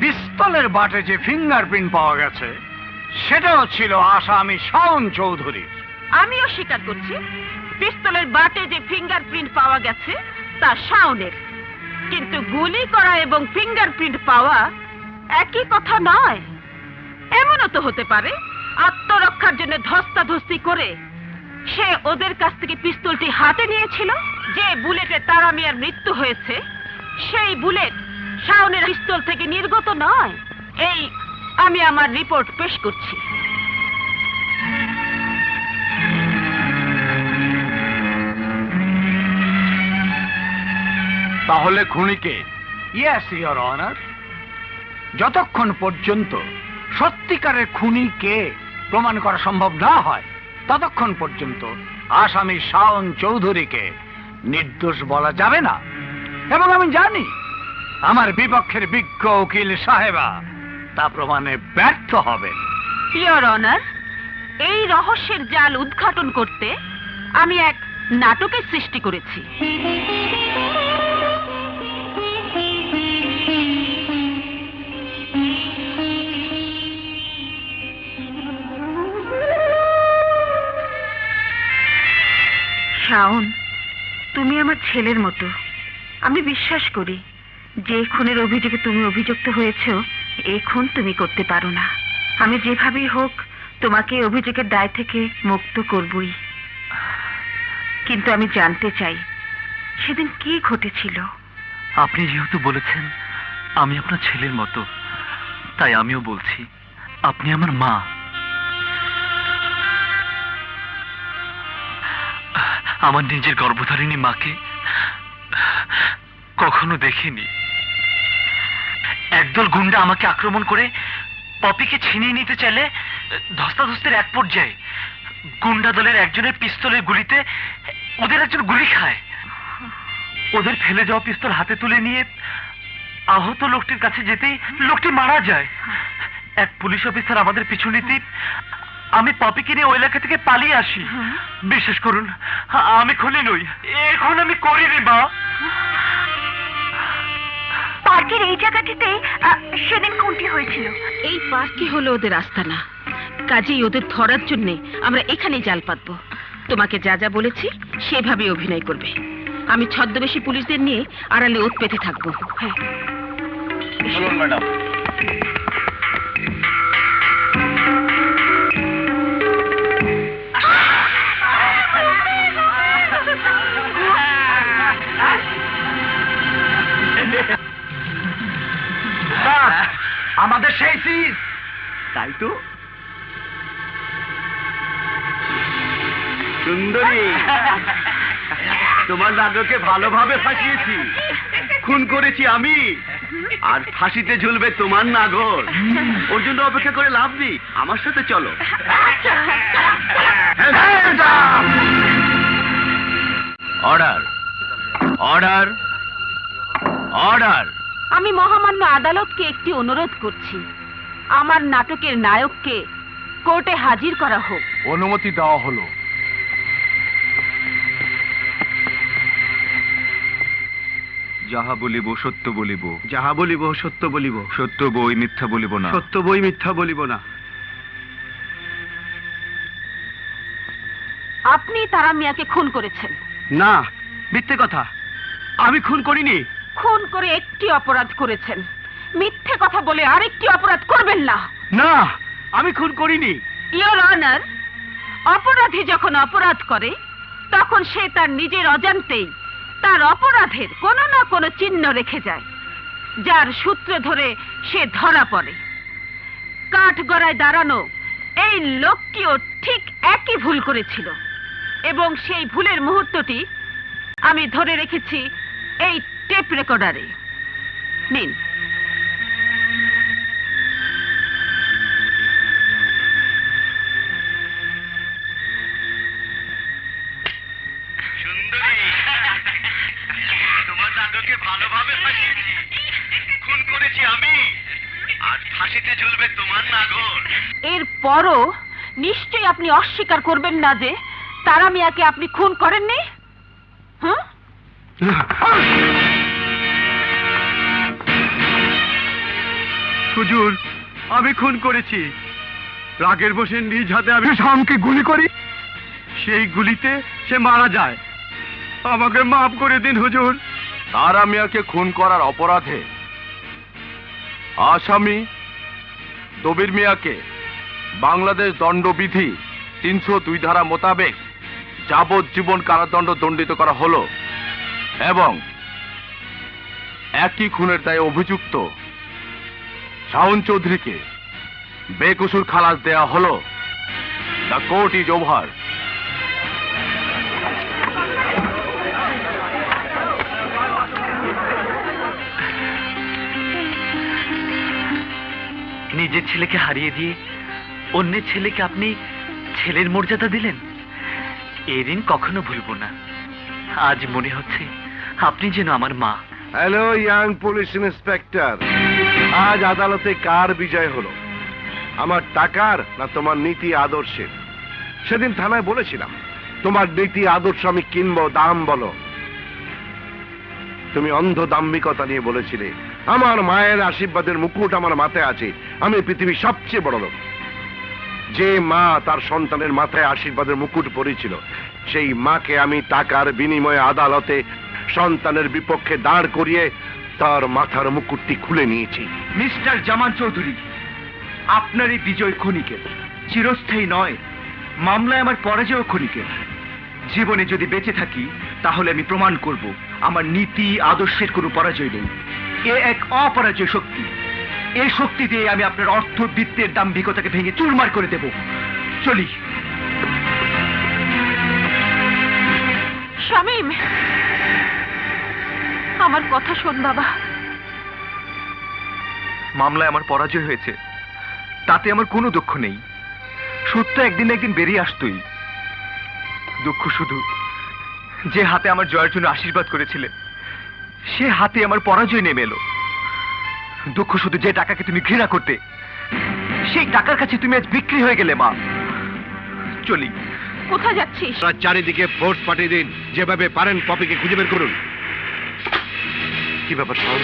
পিস্তলের বাটে যে ফিঙ্গারপ্রিন্ট পাওয়া গেছে সেটাও ছিল আসামি শাওন চৌধুরী। আমিও স্বীকার করছি, পিস্তলের বাটে যে ফিঙ্গারপ্রিন্ট পাওয়া গেছে তা শাওনের, কিন্তু গুলি করা এবং ফিঙ্গারপ্রিন্ট পাওয়া একই কথা নয়। এমনও তো হতে পারে আত্মরক্ষার জন্য ধস্তাধস্তি করে সে ওদের কাছ থেকে পিস্তলটি হাতে নিয়েছিল। যে বুলেটে তারা মিয়ার মৃত্যু হয়েছে সেই বুলেট শাওনের পিস্তল থেকে নির্গত নয়। এই আমি আমার রিপোর্ট পেশ করছি। তাহলে খুনিকে? ইয়েস ইওর অনার, যতক্ষণ পর্যন্ত সত্যিকারের খুনি কে প্রমাণ করা সম্ভব না হয় ততক্ষণ পর্যন্ত আসামি শাওন চৌধুরীকে নির্দোষ বলা যাবে না। এবং আমি জানি আমার বিপক্ষের বিজ্ঞ উকিল সাহেবা তা প্রমাণে ব্যর্থ হবে। ইওর অনার, এই রহস্যের জাল উদ্ঘাটন করতে আমি এক নাটকের সৃষ্টি করেছি। শাওন, তুমি আমার ছেলের মতো। আমি বিশ্বাস করি যে খুনের অভিযোগে তুমি অভিযুক্ত হয়েছ এই খুন তুমি করতে পারো না। আমি যেভাবেই হোক তোমাকে এই অভিযোগের দায় থেকে মুক্ত করবই। কিন্তু আমি জানতে চাই সেদিন কি ঘটেছিল। আপনি যেহেতু বলেছেন আমি আপনার ছেলের মতো, তাই আমিও বলছি আপনি আমার মা। আমার নিজের গর্ভধারিণী মাকে কখনো দেখিনি। একদল গুন্ডা আমাকে আক্রমণ করে পপিকে ছিনিয়ে নিতে চাইলে ধস্তাধস্তির এক পর্যায়ে গুন্ডা দলের একজনের পিস্তলের গুলিতে ওদের একজন গুলি খায়। ওদের ফেলে যাওয়া পিস্তল হাতে তুলে নিয়ে আহত লোকটির কাছে যেতেই লোকটি মারা যায়। এক পুলিশ অফিসার আমাদের পিছু নিতে আমি পপিকে নিয়ে ওই এলাকা থেকে পালিয়ে আসি। বিশ্বাস করুন, আমি খুনি নই, এখন আমি করিনি মা। পার্কের এই জায়গাটিতে সেদিন খুনটি হয়েছিল। এই পার্কই হলো ওদের আস্তানা, কাজেই ওদের ধরার জন্য আমরা এখানেই জাল পাতবো। তোমাকে যা যা বলেছি সেভাবে অভিনয় করবে। আমি ছদ্মবেশী পুলিশদের নিয়ে আড়ালে ওত পেতে থাকবো। হ্যাঁ, চলুন ম্যাডাম। আমাদের সেই সিজ। তাই তো সুন্দরী, তোমার দাদুকে ভালোভাবে ফাঁসিয়েছি। খুন করেছি আমি, আর ফাঁসিতে ঝুলবে তোমার নাগর। ওর জন্য অপেক্ষা করে লাভ নেই, আমার সাথে চলো। Order, order, order. আমি মহামান্য আদালতকে একটি অনুরোধ করছি, আমার নাটকের নায়ককে কোর্টে হাজির করা হোক। অনুমতি দেওয়া হলো। যাহা বলিব সত্য বলিব, যাহা বলিব সত্য বলিব, সত্য বই মিথ্যা বলিব না। সত্য বই মিথ্যা বলিব না। আপনি তারা মিয়াকে খুন করেছেন? না, মিথ্যে কথা, আমি খুন করিনি। খুন করে একটি অপরাধ করেছেন, মিথ্যে কথা বলে আরেকটি অপরাধ করবেন না। না, আমি খুন করিনি। ইওর অনার, অপরাধী যখন অপরাধ করে তখন সে তার নিজের অজান্তেই তার অপরাধের কোনো না কোনো চিহ্ন রেখে যায়, যার সূত্র ধরে সে ধরা পড়ে। কাঠগড়ায় দাঁড়ানো এই লোকটিও ঠিক একই ভুল করেছিল, এবং সেই ভুলের মুহূর্তটি আমি ধরে রেখেছি এই টেপ রেকর্ডারে। নিন। তোমার দাদুকে ভালোভাবে ফাঁসিয়েছি। খুন করেছি আমি, আর ফাঁসিতে ঝুলবে তোমার নাগর। এরপরও নিশ্চয়ই আপনি অস্বীকার করবেন না যে তারা মিয়াকে আপনি খুন করেননি? হুম? হুজুর, আমি খুন করেছি। রাগের বসে নিজ হাতে আমি শামকে গুলি করি, সেই গুলিতে সে মারা যায়। আমাকে মাফ করে দিন হুজুর। তারা মিয়াকে খুন করার অপরাধে আসামি দবির মিয়াকে বাংলাদেশ দণ্ডবিধি 302 ধারা মোতাবেক যাবজ্জীবন কারাদণ্ড দণ্ডিত করা হলো, এবং একই খুনের দায়ে অভিযুক্ত শাওন চৌধুরীকে বেকসুর খালাস দেয়া হলো। The court is over. নিজের ছেলেকে হারিয়ে দিয়ে অন্যের ছেলেকে আপনি ছেলের মর্যাদা দিলেন, এই ঋণ কখনো ভুলবো না। আজ মনে হচ্ছে আপনি যেন আমার মা। হ্যালো ইয়াং পুলিশ ইন্সপেক্টর, আজ আদালতে কার বিজয় হলো, আমার টাকার না তোমার নীতি আদর্শের? সেদিন থানায় বলেছিলাম তোমার নীতি আদর্শ আমি কিনবো, দাম বলো। তুমি অন্ধ দাম্ভিকতা নিয়ে বলেছিলে আমার মায়ের আশীর্বাদের মুকুট আমার মাথায় আছে, আমি পৃথিবীর সবচেয়ে বড় লোক। যে মা তার সন্তানের মাথায় আশীর্বাদের মুকুট পরেছিল, সেই মাকে আমি টাকার বিনিময়ে আদালতে সন্তানের বিপক্ষে দাঁড় করিয়ে তার মাথার মুকুটটি খুলে নিয়েছি। মিস্টার জামান চৌধুরী, আপনার এই বিজয় ক্ষণিকের, চিরস্থায়ী নয়। মামলায় আমার পরাজয় ক্ষণিকের। জীবনে যদি বেঁচে থাকি তাহলে আমি প্রমাণ করব আমার নীতি আদর্শের কোনো পরাজয় নেই। এ এক অপরাজয় শক্তি। এই শক্তি দিয়ে আমি আপনার অর্থ বৃত্তের দাম্ভিকতাকে ভেঙে চুরমার করে দেব। চলি। শামীম, আমার কথা শোন বাবা। মামলায় আমার পরাজয় হয়েছে, তাতে আমার কোনো দুঃখ নেই। সত্য একদিন না একদিন বেরিয়ে আসতোই। দুঃখ শুধু যে হাতে আমার জয়ের জন্য আশীর্বাদ করেছিলেন, সে হাতে আমার পরাজয় নেমে এলো। দুঃখ শুধু যে টাকাকে তুমি ঘৃণা করতে, সেই টাকার কাছে তুমি আজ বিক্রি হয়ে গেলে। মা, চলি। কোথায় যাচ্ছিস? চারিদিকে ফোর্স পাঠিয়ে দিন, যেভাবে পারেন পপিকে খুঁজে বের করুন। কি ব্যাপার শাওন,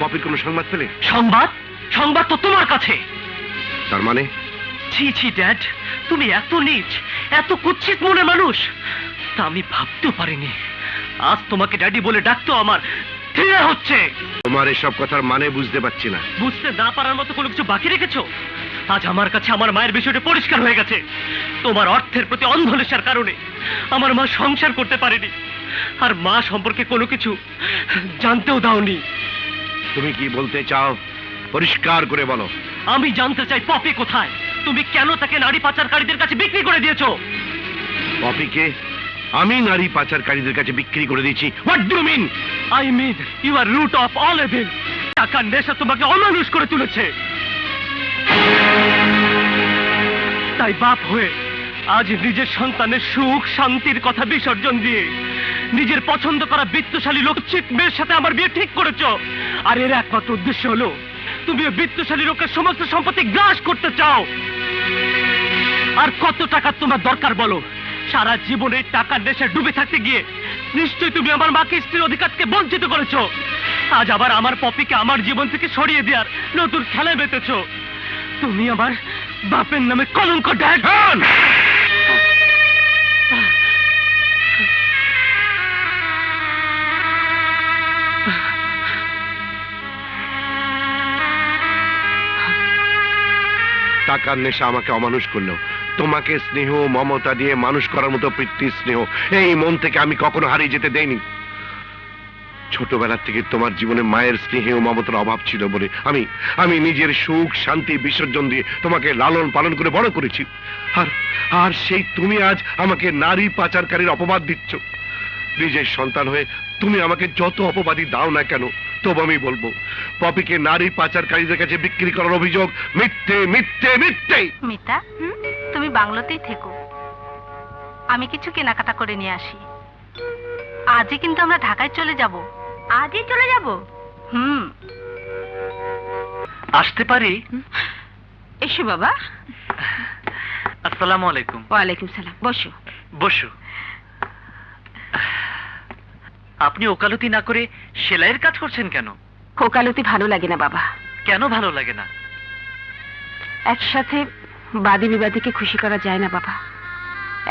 পপির কোনো সংবাদ পেলে? সংবাদ? সংবাদ তো তোমার কাছে। তার মানে? ছি ছি ড্যাড, তুমি এত নীচ, এত কুৎসিত মনের মানুষ তা আমি ভাবতেও পারিনি। আজ তোমাকে ড্যাডি বলে ডাকতো আমার ঘৃণা হচ্ছে। তোমার এসব কথার মানে বুঝতে পারছি না। বুঝতে না পারার মতো কোনো কিছু বাকি রেখেছো? আজ আমার কাছে আমার মায়ের বিষয়টা পরিষ্কার হয়ে গেছে। তোমার অর্থের প্রতি অন্ধ নেশার কারণে আমার মা সংসার করতে পারেনি, আর মা সম্পর্কে কোনো কিছু জানতেও দাওনি। তুমি কি বলতে চাও পরিষ্কার করে বলো। আমি জানতে চাই পপি কোথায়? তুমি কেন তাকে নারী পাচারকারীদের কাছে বিক্রি করে দিয়েছো? পপিকে আমি নারী পাচারকারীদের কাছে বিক্রি করে দিয়েছি? What do mean? I mean you are root of all evil. টাকার নেশা তোমাকে অমানুষ করে তুলেছে। তাই বাপ হয়ে আজ নিজের সন্তানের সুখ শান্তির কথা বিসর্জন দিয়ে নিজের পছন্দ করা বিত্তশালী লোকচিত মেয়ের সাথে আমার বিয়ে ঠিক করেছো। আর এর একমাত্র উদ্দেশ্য হলো তুমি ওই বিত্তশালী লোকের সমস্ত সম্পত্তি গ্রাস করতে চাও। আর কত টাকা তোমার দরকার বলো? সারা জীবনে টাকার নেশায় ডুবে থাকতে গিয়ে নিশ্চয়ই তুমি আমার মাকে স্ত্রীর অধিকারকে বঞ্চিত করেছো। আজ আবার আমার পপিকে আমার জীবন থেকে সরিয়ে দেওয়ার নতুন খেলায় মেতেছো। তুমি আমার বাপের নামে কলঙ্ক। ড্যাড, টাকার নেশা আমাকে অমানুষ করলো, তোমাকে স্নেহ মমতা দিয়ে মানুষ করার মতো প্রীতি স্নেহ এই মন থেকে আমি কখনো হারিয়ে যেতে দেইনি। ছোটবেলা থেকে তোমার জীবনে মায়ের স্নেহে ও মমতার অভাব ছিল বলে আমি নিজের সুখ শান্তি বিসর্জন দিয়ে তোমাকে লালন পালন করে বড় করেছি। আর আর সেই তুমি আজ আমাকে নারী পাচারকারীর অপবাদ দিচ্ছ। নিজের সন্তান হয়ে তুমি আমাকে যত অপবাদই দাও না কেন, তবু আমি বলবো পপিকে নারী পাচারকারীদের কাছে বিক্রি করার অভিযোগ মিথ্যে মিথ্যে মিথ্যে। মিতা, তুমি বাংলোতেই থেকো, আমি কিছু কেনাকাটা করে নিয়ে আসি। আজই কিন্তু আমরা ঢাকায় চলে যাব। আজই চলে যাব? আসতে পারি? এসো বাবা। আসসালামু আলাইকুম। ওয়ালাইকুম সালাম। বসো বসো। আপনি ওকালতি না করে সেলাইয়ের কাজ করছেন কেন? ওকালতি ভালো লাগে না বাবা। কেন ভালো লাগে না? একসাথে বাদী বিবাদীকে খুশি করা যায় না বাবা।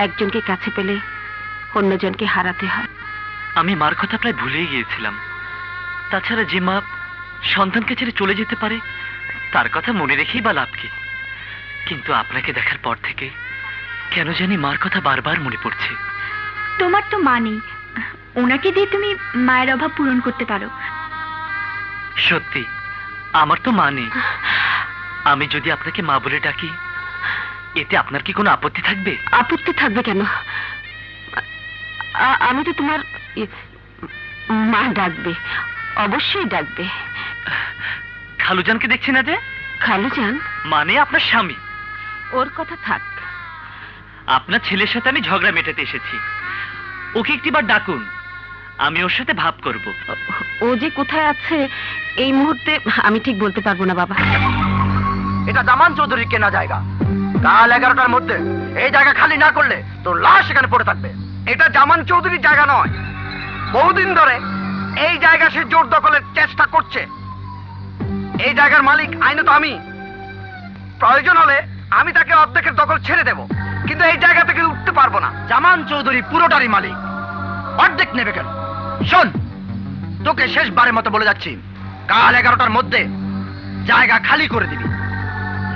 একজনকে কাছে পেলে অন্যজনকে হারাতে হয়। আমি মার কথা প্রায় ভুলেই গিয়েছিলাম। তাছাড়া যে মা সন্তানকে ছেড়ে চলে যেতে পারে তার কথা মনে রেখেই বা লাভ কি? কিন্তু আপনাকে দেখার পর থেকে কেন জানি মার কথা বারবার মনে পড়ছে। তোমার তো মা নেই, ওনাকে দিয়ে তুমি মায়ের অভাব পূরণ করতে পারো। সত্যি আমার তো মা নেই। আমি যদি আপনাকে মা বলে ডাকি এতে আপনার কি কোনো আপত্তি থাকবে? আপত্তি থাকবে কেন? আমি তো তোমার মা। ডাকবে, অবশ্যই ডাকবে। খালুজানকে দেখছি না যে? খালুজান মানে আপনার স্বামী। ওর কথা থাক। আপনার ছেলের সাথে আমি ঝগড়া মেটাতে এসেছি, ওকে একটিবার ডাকুন, আমি ওর সাথে ভাব করব। ও যে কোথায় আছে এই মুহূর্তে আমি ঠিক বলতে পারবো না বাবা। এটা জামান চৌধুরীর কেনা জায়গা। কাল 11টার মধ্যে এই জায়গা খালি না করলে তোর লাশ এখানে পড়ে থাকবে। এটা জামান চৌধুরীর জায়গা নয়। বহুদিন ধরে এই জায়গা সে জোর দখলের চেষ্টা করছে। এই জায়গার মালিক আইনত আমি। প্রয়োজন হলে আমি তাকে অর্ধেকের দখল ছেড়ে দেব, কিন্তু এই জায়গা থেকে উঠতে পারবো না। জামান চৌধুরী পুরোটারই মালিক, অর্ধেক নেবে কেন? শোন, তোকে শেষবারের মতো বলে যাচ্ছি, কাল 11টার মধ্যে জায়গা খালি করে দিবি,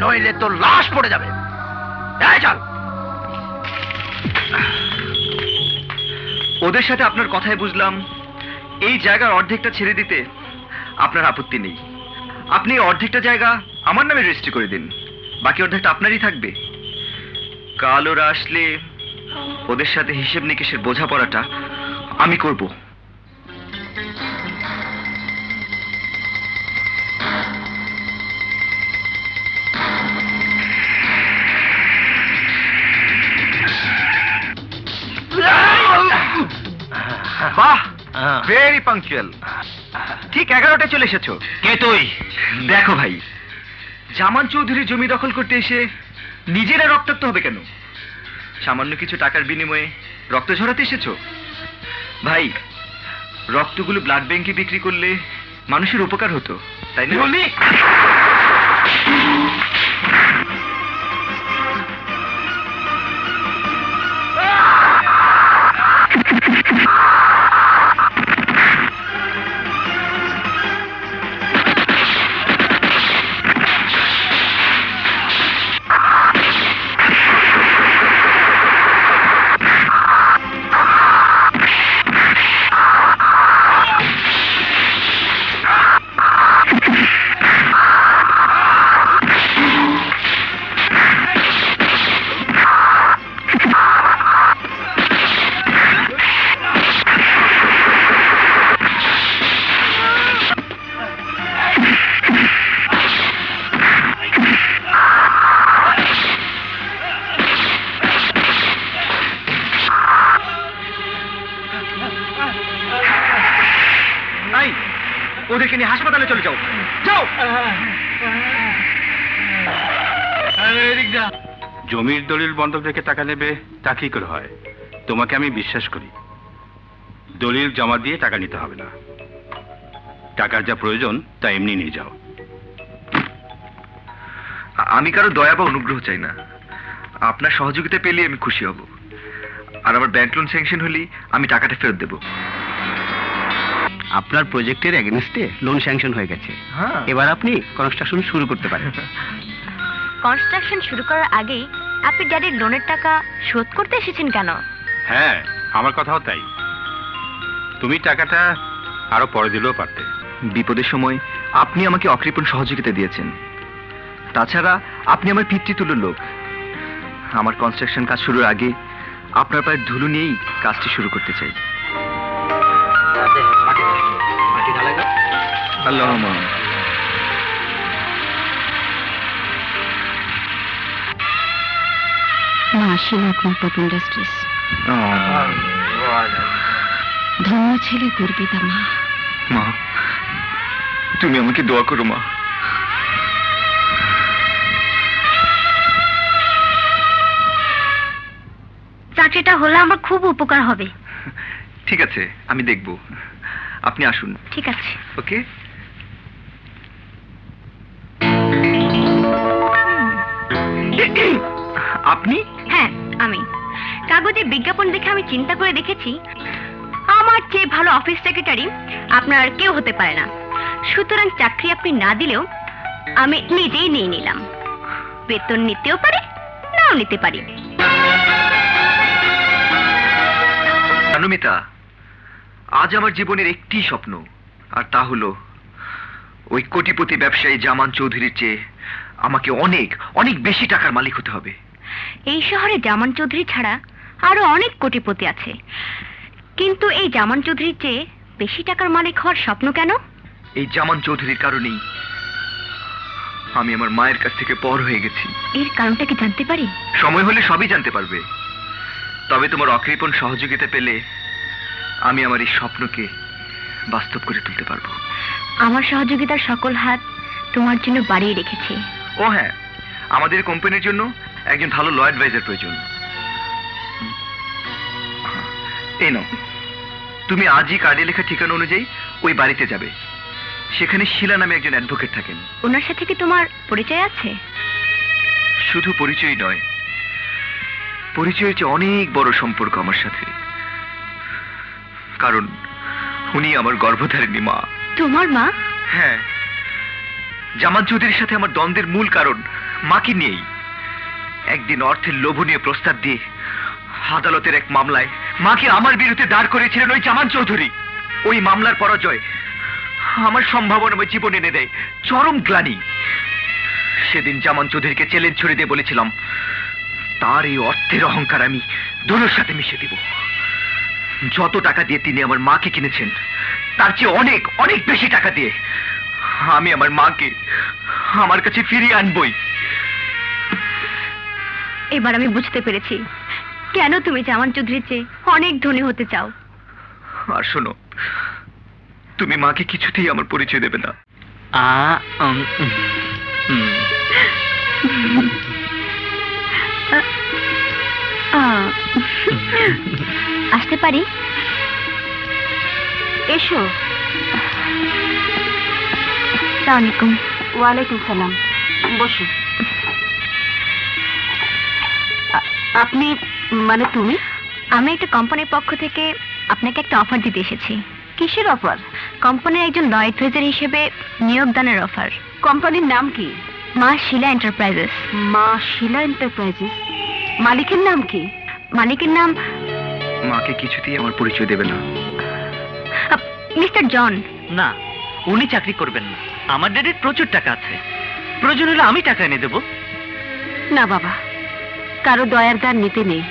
নইলে তোর লাশ পড়ে যাবে। চল। ওদের সাথে আপনার কথাই বুঝলাম এই জায়গার অর্ধেকটা ছেড়ে দিতে আপনার আপত্তি নেই। আপনি এই অর্ধেকটা জায়গা আমার নামে রেজিস্ট্রি করে দিন, বাকি অর্ধেকটা আপনারই থাকবে। কাল ওরা আসলে ওদের সাথে হিসেব নিকেশের বোঝাপড়াটা আমি করব। বাহ, ভেরি পাংচুয়াল। ঠিক 11টায় চলে এসেছো। কে তুই? দেখো ভাই, জামান চৌধুরী জমি দখল করতে এসে নিজেরা রক্তাক্ত হবে কেন? সামান্য কিছু টাকার বিনিময়ে রক্ত ঝরাতে এসেছো? ভাই, রক্তগুলো ব্লাড ব্যাংকে বিক্রি করলে মানুষের উপকার হতো, তাই না? ওদেরকে নিয়ে হাসপাতালে চলে যাও, যাও। জমির দলিল বন্ধক রেখে টাকা নেবে তা কি করে হয়? তোমাকে আমি বিশ্বাস করি। দলিল জমা দিয়ে টাকা নিতে হবে না। টাকার যা প্রয়োজন তা এমনি নিয়ে যাও। আমি কারো দয়া বা অনুগ্রহ চাই না। আপনার সহযোগিতা পেলে আমি খুশি হব। আর আমার ব্যাংক লোন স্যাংশন হলেই আমি টাকাটা ফেরত দেব। আপনার প্রজেক্টের এগেনস্টে লোন স্যাংশন হয়ে গেছে। এবার আপনি কনস্ট্রাকশন শুরু করতে পারেন। কনস্ট্রাকশন শুরু করার আগেই আপনি ড্যাডির লোনের টাকা শোধ করতে এসেছেন কেন? হ্যাঁ, আমার কথাও তাই। তুমি টাকাটা আরো পরে দিলেও পারতে। বিপদের সময় আপনি আমাকে অকৃপণ সহযোগিতা দিয়েছেন। তাছাড়া আপনি আমার পিতৃতুল্য লোক। আমার কনস্ট্রাকশন কাজ শুরুর আগে আপনার পায়ের ধুলো নিয়েই কাজটি শুরু করতে চাই। আল্লাহুম্মা। মা শিলক মুক্তপ ইন্ডাস্ট্রিজ, ধন্য ছেলে গর্বিতা মা। মা, তুমি আমাকে দোয়া করো মা। চাকরিটা হলে আমার খুব উপকার হবে। ঠিক আছে, আমি দেখব। আপনি আসুন। ঠিক আছে। ওকে। আপনি? হ্যাঁ, আমি কাগজে বিজ্ঞাপন দেখে আমি চিন্তা করে দেখেছি আমার চেয়ে ভালো অফিস সেক্রেটারি আপনার আর কেউ হতে পারে না। সুতরাং চাকরি আপনি না দিলেও আমি নিজেই নিয়ে নিলাম। বেতন নিতেও পারি, নাও নিতে পারি। অনুমিতা, আজ আমার জীবনের একটি স্বপ্ন, আর তা হলো ওই কোটিপতি ব্যবসায়ী জামান চৌধুরীর চেয়ে আমাকে অনেক অনেক বেশি টাকার মালিক হতে হবে। এই শহরে জামান চৌধুরী ছাড়া আরো অনেক কোটিপতি আছে, কিন্তু এই জামান চৌধুরীর চেয়ে বেশি টাকার মালিক হওয়ার স্বপ্ন কেন? এই জামান চৌধুরীর কারণেই আমি আমার মায়ের কাছ থেকে পর হয়ে গেছি। এর কারণটা কি জানতে পারি? সময় হলে সবই জানতে পারবে। তবে তোমার অকৃপণ সহযোগিতা পেলে আমি আমার এই স্বপ্নকে বাস্তব করে তুলতে পারবো। আমার সহযোগিতার সকল হাত তোমার জন্য বাড়িয়ে রেখেছি। ও হ্যাঁ, আমাদের কোম্পানির জন্য একজন ভালো ল অ্যাডভাইজার প্রয়োজন। এই নাও, তুমি আজই কার্ডে লেখা ঠিকানা অনুযায়ী ওই বাড়িতে যাবে। সেখানে শিলা নামে একজন অ্যাডভোকেট থাকেন। ওনার সাথে কি তোমার পরিচয় আছে? শুধু পরিচয় নয়, পরিচয়ের চেয়ে অনেক বড় সম্পর্ক আমার সাথে। কারণ উনি আমার গর্ভধারিণী মা। তোমার মা? হ্যাঁ, জামান চৌধুরীর সাথে আমার দ্বন্দ্বের মূল কারণ মাকে নিয়েই। একদিন অর্থের লোভনীয় প্রস্তাব দিয়ে আদালতের এক মামলায় মাকে আমার বিরুদ্ধে দাঁড় করেছিলেন ওই জামান চৌধুরী। ওই মামলার পরাজয় আমার সম্ভাবনাময় জীবন এনে দেয় চরম গ্লানি। সেদিন জামান চৌধুরীকে চ্যালেঞ্জ ছুড়ে দিয়ে বলেছিলাম, তার এই অর্থের অহংকার আমি দোনোর সাথে মিশে দিব। যত টাকা দিয়ে তিনি আমার মাকে কিনেছেন তার চেয়ে অনেক অনেক বেশি টাকা দিয়ে আমি আমার মাকে আমার কাছে ফিরিয়ে আনবই। এবার আমি বুঝতে পেরেছি কেন তুমি জামান চৌধুরীর চেয়ে অনেক ধনী হতে চাও। আর শোনো, তুমি মাকে কিছুতেই আমার পরিচয় দেবে না। আসতে পারি? এসো। আসসালামু আলাইকুম। ওয়ালাইকুম সালাম, বসো। আপনি মানে তুমি? আমি একটা কোম্পানির পক্ষ থেকে আপনাকে একটা অফার দিতে এসেছি। কিসের অফার? কোম্পানির একজন ল অ্যাডভাইজার হিসেবে নিয়োগদানের অফার। কোম্পানির নাম কি? মা শিলা এন্টারপ্রাইজেস। মা শিলা এন্টারপ্রাইজেস। মালিকের নাম কি? মালিকের নাম মাকে কিছুতেই আমার পরিচয় দেবে না। Mister John. না, উনি চাকরি করবেন না। আমার ড্যাডির প্রচুর টাকা আছে, প্রয়োজন হলে আমি টাকা এনে দেবো। না বাবা, কারো দয়ার দান নিতে নেই।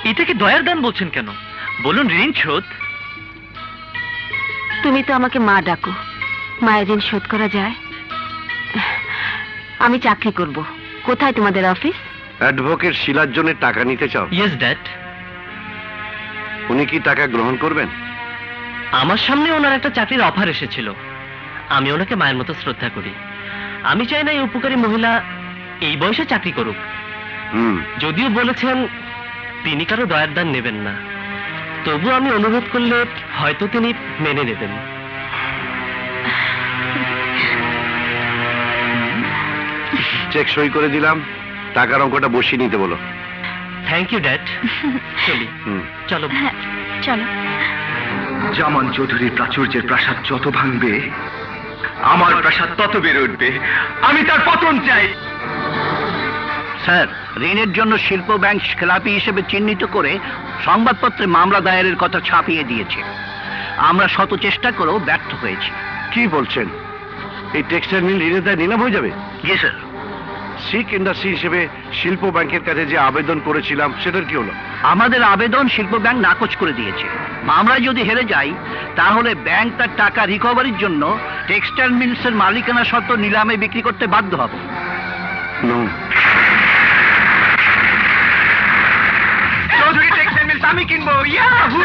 এটাকে দয়ার দান বলছেন কেন? বলুন ঋণ শোধ। তুমি তো আমাকে মা ডাকো, মায়ের ঋণ শোধ করা যায়? আমি চাকরি করব। কোথায় তোমাদের অফিস? অ্যাডভোকেট শিলার জন্য টাকা নিতে চাও? Yes dad. উনি কি টাকা গ্রহণ করবেন? আমার সামনে ওনার একটা চাকরির অফার এসেছিল। আমি ওনাকে মায়ের মতো শ্রদ্ধা করি। আমি চাই না এই উপকারী মহিলা এই বয়সে চাকরি করুক। যদিও বলেছেন তিনি কারো দয়ার দান নেবেন না, তবু আমি অনুরোধ করলে হয়তো তিনি মেনে নেবেন। চেক সই করে দিলাম, টাকার অঙ্কটা বসিয়ে নিতে বলো। Thank you dad. চলি। চলো। হ্যাঁ, চলো। জামান চৌধুরীর প্রাচুর্যের প্রাসাদ যত ভাঙবে আমার প্রাসাদ তত বেড়ে উঠবে। আমি তার পতন চাই। স্যার, ঋণের জন্য শিল্প ব্যাংক খেলাপি হিসেবে চিহ্নিত করে সংবাদপত্রে মামলা দায়েরের কথা ছাপিয়ে দিয়েছে। আমরা শত চেষ্টা করেও ব্যর্থ হয়েছি। কি বলছেন? এই টেক্সটাইল মিল ঋণের দায় নিলাম হয়ে যাবে? জি স্যার। শিখ ইন্ডাস্ট্রি হিসেবে শিল্প ব্যাংকের কাছে যে আবেদন করেছিলাম সেটার কি হলো? আমাদের আবেদন শিল্প ব্যাংক নাকচ করে দিয়েছে। মামলায় যদি হেরে যাই তাহলে ব্যাংক তার টাকা রিকভারির জন্য টেক্সটাইল মিলসের মালিকানা সত্ত্ব নিলামে বিক্রি করতে বাধ্য হবে। চৌধুরী টেক্সটাইল মিলস আমি কিনবো। ইয়াহু!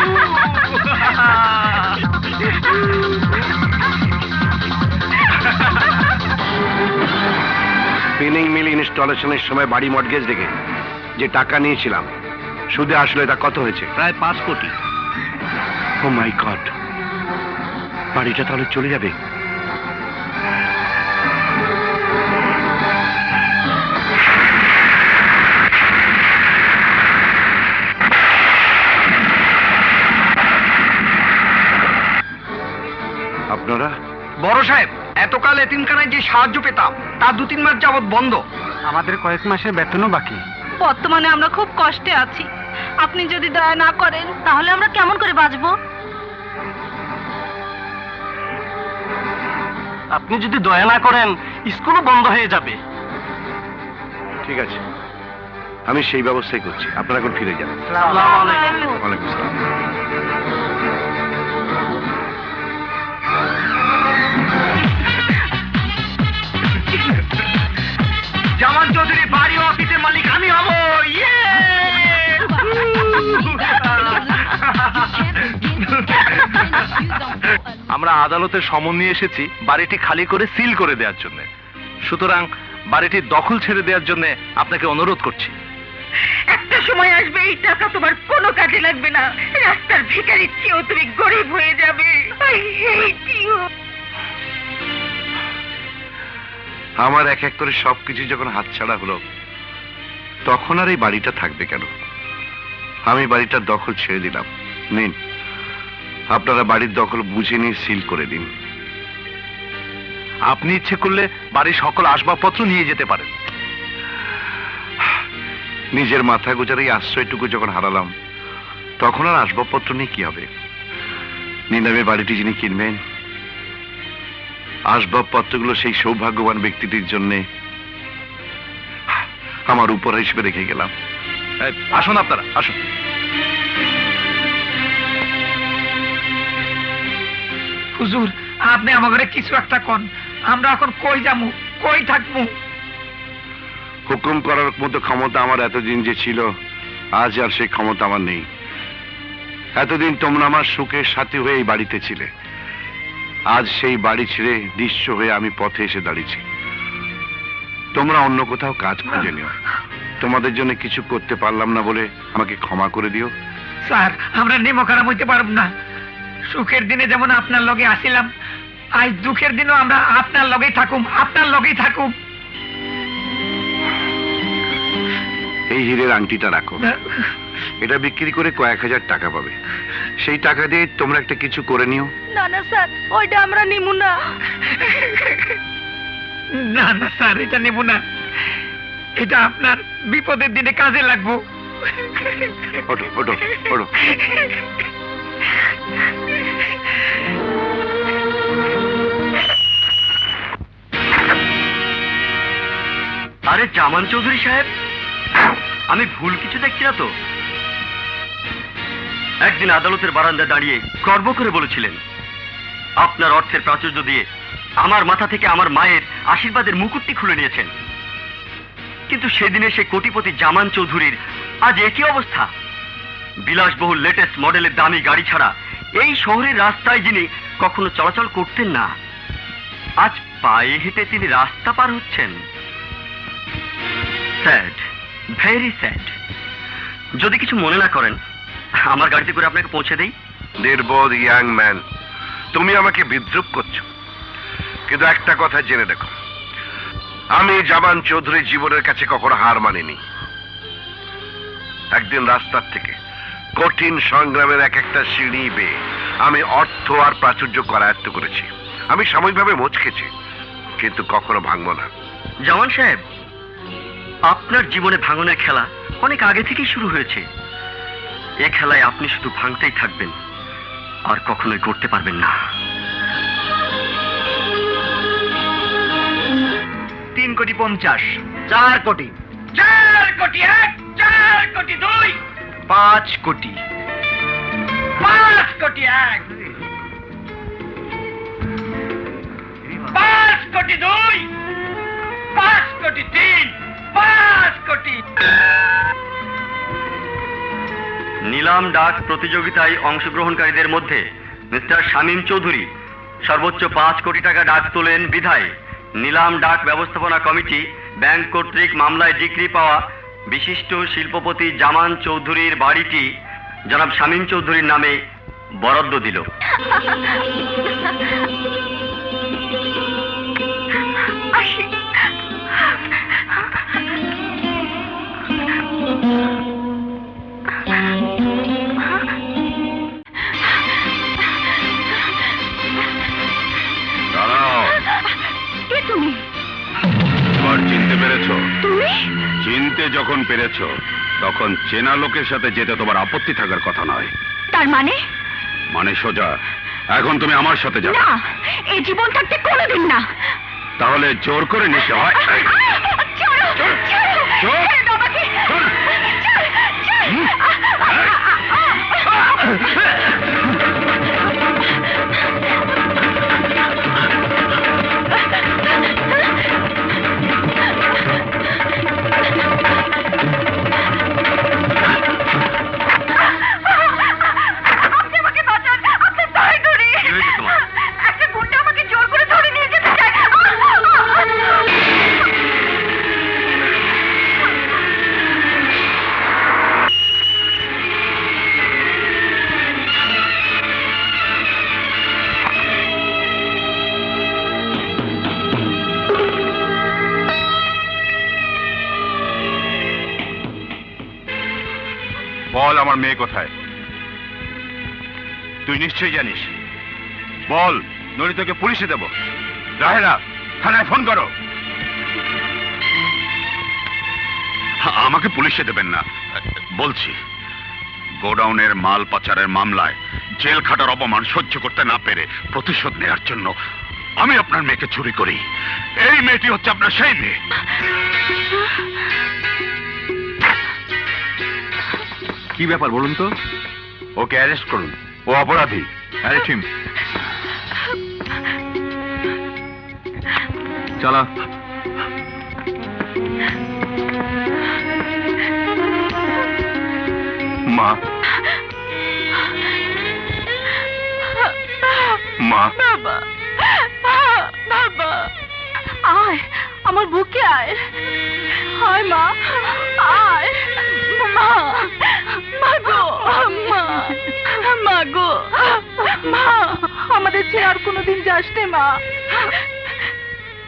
স্পিনিং মিল ইনস্টলেশনের সময় বাড়ি মর্টগেজ রেখে যে টাকা নিয়েছিলাম সুদে আসলে এটা কত হয়েছে? প্রায় 5 কোটি। ও মাই গড, বাড়িটা তাহলে চলে যাবে। আপনারা? বড় সাহেব, এতকাল এতিমখানায় যে সাহায্য পেতাম তা 2-3 মাস যাবৎ বন্ধ। আমাদের কয়েক মাসের বেতনও বাকি। বর্তমানে আমরা খুব কষ্টে আছি। আপনি যদি দয়া না করেন তাহলে আমরা কেমন করে বাঁচবো? আপনি যদি দয়া না করেন স্কুলও বন্ধ হয়ে যাবে। ঠিক আছে, আমি সেই ব্যবস্থাই করছি। আপনারা এখন ফিরে যান। ওয়ালাইকুম আসসালাম। জামান চৌধুরী বাড়ি অফিসের মালিক আমি হব। আমরা আদালতের সমন নিয়ে এসেছি বাড়িটি খালি করে সিল করে দেওয়ার জন্য। সুতরাং বাড়িটির দখল ছেড়ে দেওয়ার জন্য আপনাকে অনুরোধ করছি। একটা সময় আসবে এই টাকা তোমার কোনো কাজে লাগবে না। রাস্তার ভিখারির চেয়েও তুমি গরিব হয়ে যাবে। I hate you. আমার এক এক করে সবকিছু যখন হাতছাড়া হলো তখন আর এই বাড়িটা থাকবে কেন? আমি বাড়িটার দখল ছেড়ে দিলাম। নিন, আপনারা বাড়ির দখল বুঝে নিয়ে সিল করে দিন। আপনি ইচ্ছে করলে বাড়ির সকল আসবাবপত্র নিয়ে যেতে পারেন। নিজের মাথা গোজার এই আশ্রয়টুকু যখন হারালাম তখন আর আসবাবপত্র নিয়ে কি হবে? নিলামে বাড়িটি যিনি কিনবেন আসবাবপত্রগুলো সেই সৌভাগ্যবান ব্যক্তিটির জন্য আমার উপহার হিসেবে রেখে গেলাম। আসুন আপনারা, আসুন। হুজুর আপনি আমাকে কিছু একটা কোন, আমরা এখন কই যামু, কই থাকবো? হুকুম করার মতো ক্ষমতা আমার এতদিন যে ছিল, আজ আর সেই ক্ষমতা আমার নেই। এতদিন তোমরা আমার সুখের সাথী হয়ে এই বাড়িতে ছিলে, আজ সেই বাড়ি ছেড়ে নিঃস্ব হয়ে আমি পথে এসে দাঁড়িয়েছি। তোমরা অন্য কোথাও কাজ খুঁজে নিও। তোমাদের জন্য কিছু করতে পারলাম না বলে আমাকে ক্ষমা করে দিও। স্যার আমরা নিমো খারাপ হইতে পারব না। সুখের দিনে যেমন আপনার লগে আসিলাম, আজ দুঃখের দিনও আমরা আপনার লগেই থাকুম, আপনার লগেই থাকুম। এই হীরের আংটিটা রাখো, এটা বিক্রি করে কয়েক হাজার টাকা পাবে। সেই টাকা দিয়ে তোমরা একটা কিছু করে নিও। না না স্যার, ওইটা আমরা নিমু না। না না স্যার, এটা নেব না, এটা আপনার বিপদের দিনে কাজে লাগবো। ওঠো ওঠো ওঠো। আরে জামান চৌধুরী সাহেব, আমি ভুল কিছু দেখছি না তো? একদিন আদালতের বারান্দায় দাঁড়িয়ে গর্ব করে বলেছিলেন আপনার অর্থের প্রাচুর্য দিয়ে আমার মাথা থেকে আমার মায়ের আশীর্বাদের মুকুটটি খুলে নিয়েছেন। কিন্তু সেদিনে সে কোটিপতি জামান চৌধুরীর আজ একই অবস্থা। বিলাসবহুল লেটেস্ট মডেলের দামি গাড়ি ছাড়া এই শহরের রাস্তায় যিনি কখনো চলাচল করতেন না, আজ পায়ে হেঁটে তিনি রাস্তা পার হচ্ছেন। Sad, very sad. যদি কিছু মনে না করেন, আমার গাড়িতে করে আপনাকে পৌঁছে দেই। নির্বোধ ইয়াং ম্যান, তুমি আমাকে বিদ্রুপ করছো, কিন্তু একটা কথা জেনে দেখো, আমি জামান চৌধুরী জীবনের কাছে কখনো হার মানিনি। একদিন রাস্তার থেকে কঠিন সংগ্রামের এক একটা সিঁড়ি বেয়ে আমি অর্থ আর প্রাচুর্য করায়ত্ত করেছি। আমি সাময়িকভাবে মুচকেছি, কিন্তু কখনো ভাঙবো না। জামান সাহেব, আপনার জীবনে ভাঙনের খেলা অনেক আগে থেকেই শুরু হয়েছে। এ খেলায় আপনি শুধু ভাঙতেই থাকবেন, আর কখনোই করতে পারবেন না। 3 কোটি 50, 4 কোটি, 4 কোটি 1, 4 কোটি 2, 5 কোটি, 5 কোটি 1, 5 কোটি 2, 5 কোটি 3, 5 কোটি। নিলাম ডাক প্রতিযোগিতায় অংশগ্রহণকারীদের মধ্যে মিস্টার শামীম চৌধুরী সর্বোচ্চ 5 কোটি টাকা ডাক তোলেন বিধায় নিলাম ডাক ব্যবস্থাপনা কমিটি ব্যাংক কর্তৃক মামলায় ডিক্রি পাওয়া বিশিষ্ট শিল্পপতি জামান চৌধুরীর বাড়িটি জনাব শামীম চৌধুরীর নামে বরাদ্দ দিল। দাঁড়াও। কে তুমি? এবার চিনতে পেরেছো? তুমি? চিনতে যখন পেরেছো, তখন চেনা লোকের সাথে যেতে তোমার আপত্তি থাকার কথা নয়। তার মানে? মানে সোজা, এখন তুমি আমার সাথে যাবে। না, এই জীবন থাকতে কোনোদিন না। তাহলে জোর করে নিতে হয়। ছাড়ো, ছাড়ো, চুপ। ছেড়ে দাও আমাকে। ছাড়, আপনি আমাকে বাঁচান, আপনি দয়া করে। কি হয়েছে তোমার? একটা গুন্ডা আমাকে জোর করে ধরে নিয়ে যেতে চায়। বল, আমার মেয়ে কোথায়? তুই নিশ্চয়ই জানিস। বল, নইলে তোকে পুলিশে দেব। রাহেরা, থানায় ফোন করো। আমাকে পুলিশে দেবেন না, বলছি। গোডাউনের মাল পাচারের মামলায় জেল খাটার অপমান সহ্য করতে না পেরে প্রতিশোধ নেওয়ার জন্য আমি আপনার মেয়েকে চুরি করি। এই মেয়েটি হচ্ছে আপনার সেই মেয়ে। কি ব্যাপার বলুন তো? ওকে অ্যারেস্ট করুন, ও অপরাধী। Arrest him. চলো। মা, মা, বাবা, বাবা, আয় আমার বুকে আয়, আয় মা, আয় মা, মা গো, মা, মা গো, মা, আমাদের ছেড়ে আর কোনোদিন যাস নে মা,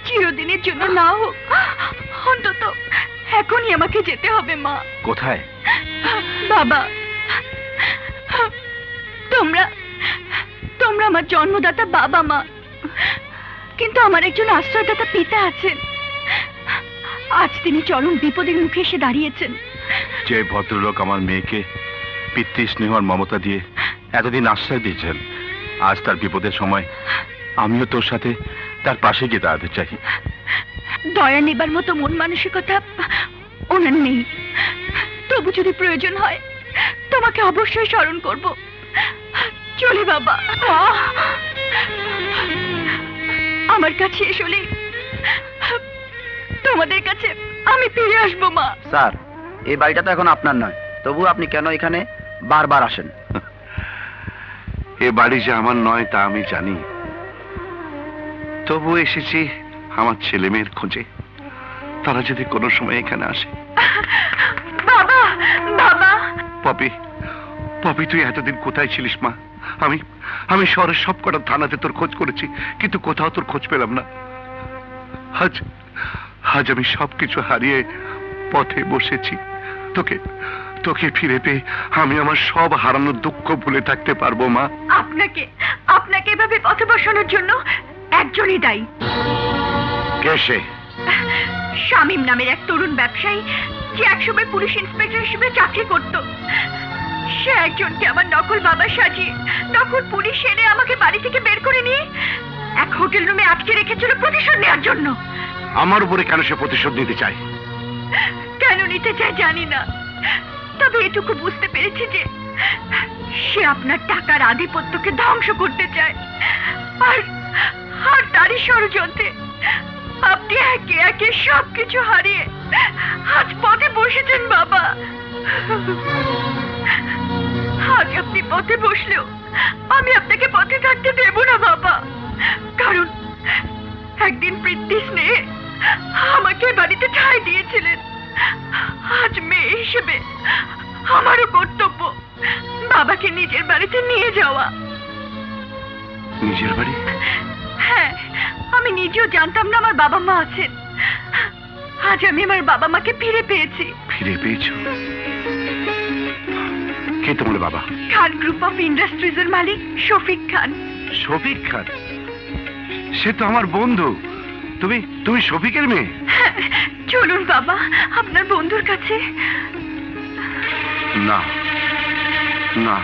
চিরদিনের জন্য না হোক, অন্তত এখনই আমাকে যেতে হবে মা। কোথায়? বাবা, তোমরা তোমরা আমার জন্মদাতা বাবা মা, কিন্তু আমার একজন আশ্রয়দাতা পিতা আছেন। আজ তিনি চরম বিপদের মুখে এসে দাঁড়িয়েছেন। যে ভদ্রলোক আমার মেয়েকে পিতৃস্নেহ আর মমতা দিয়ে এতদিন আশ্রয় দিয়েছেন, আজ তার বিপদের সময় আমিও তোর সাথে তার পাশে গিয়ে দাঁড়াতে চাই। দয়া নেবার মতো মন মানসিকতা ওনার নেই, তবু যদি প্রয়োজন হয় তোমাকে অবশ্যই স্মরণ করব। চলে বাবা, আমার কাছে এসলে তোমাদের কাছে আমি ফিরে আসবো মা। স্যার, এই বাড়িটা তো এখন আপনার নয়, তবু আপনি কেন এখানে বারবার আসেন? এ বাড়ি যে আমার নয় তা আমি জানি, তবু এসেছি আমার ছেলে মেয়ের খোঁজে, তারা যদি কোনো সময় এখানে আসে। বাবা, বাবা, পপি, পপি তুই এতদিন কোথায় ছিলিস মা? আমি শহরের সব কটা থানাতে তোর খোঁজ করেছি, কিন্তু কোথাও তোর খোঁজ পেলাম না। আজ আমি সবকিছু হারিয়ে পথে বসেছি। তোকে ফিরে পেয়ে আমি আমার সব হারানোর দুঃখ ভুলে থাকতে পারবো মা। আপনাকে এভাবে পথে বসানোর জন্য একজনই দায়ী। কে সে? শামীম নামের এক তরুণ ব্যবসায়ী, যে একসময় পুলিশ ইন্সপেক্টর হিসেবে চাকরি করত। সে একজনকে আমার নকল বাবা সাজিয়ে নকল পুলিশ এনে আমাকে বাড়ি থেকে বের করে নিয়ে এক হোটেল রুমে আটকে রেখেছিল প্রতিশোধ নেওয়ার জন্য। আমার উপরে কেন সে প্রতিশোধ নিতে চায়? কেন নিতে চায় জানি না, তবে এটুকু বুঝতে পেরেছি যে সে আপনার টাকার আধিপত্যকে ধ্বংস করতে চায়, আর তারই ষড়যন্ত্রে আপনি একে একে সবকিছু হারিয়ে আজ পথে বসেছেন বাবা। আজ আপনি পথে বসলেও আমি আপনাকে পথে থাকতে দেব না বাবা, কারণ একদিন পৃথ্বী স্নেহে আমাকে বাড়িতে ঠাঁই দিয়েছিলেন। আজ মেয়ে হিসেবে আমারও কর্তব্য বাবাকে নিজের বাড়িতে নিয়ে যাওয়া। নিজের বাড়ি? হ্যাঁ, আমি নিজেও জানতাম না আমার বাবা মা আছেন। আজ আমি আমার বাবা মাকে ফিরে পেয়েছি। ফিরে পেয়েছো? কে তোমার বাবা? খান গ্রুপ অফ ইন্ডাস্ট্রিজের মালিক শফিক খান। শফিক খান? সে তো আমার বন্ধু। তুমি শফিকের মেয়ে? চলুন বাবা আপনার বন্ধুর কাছে। না না,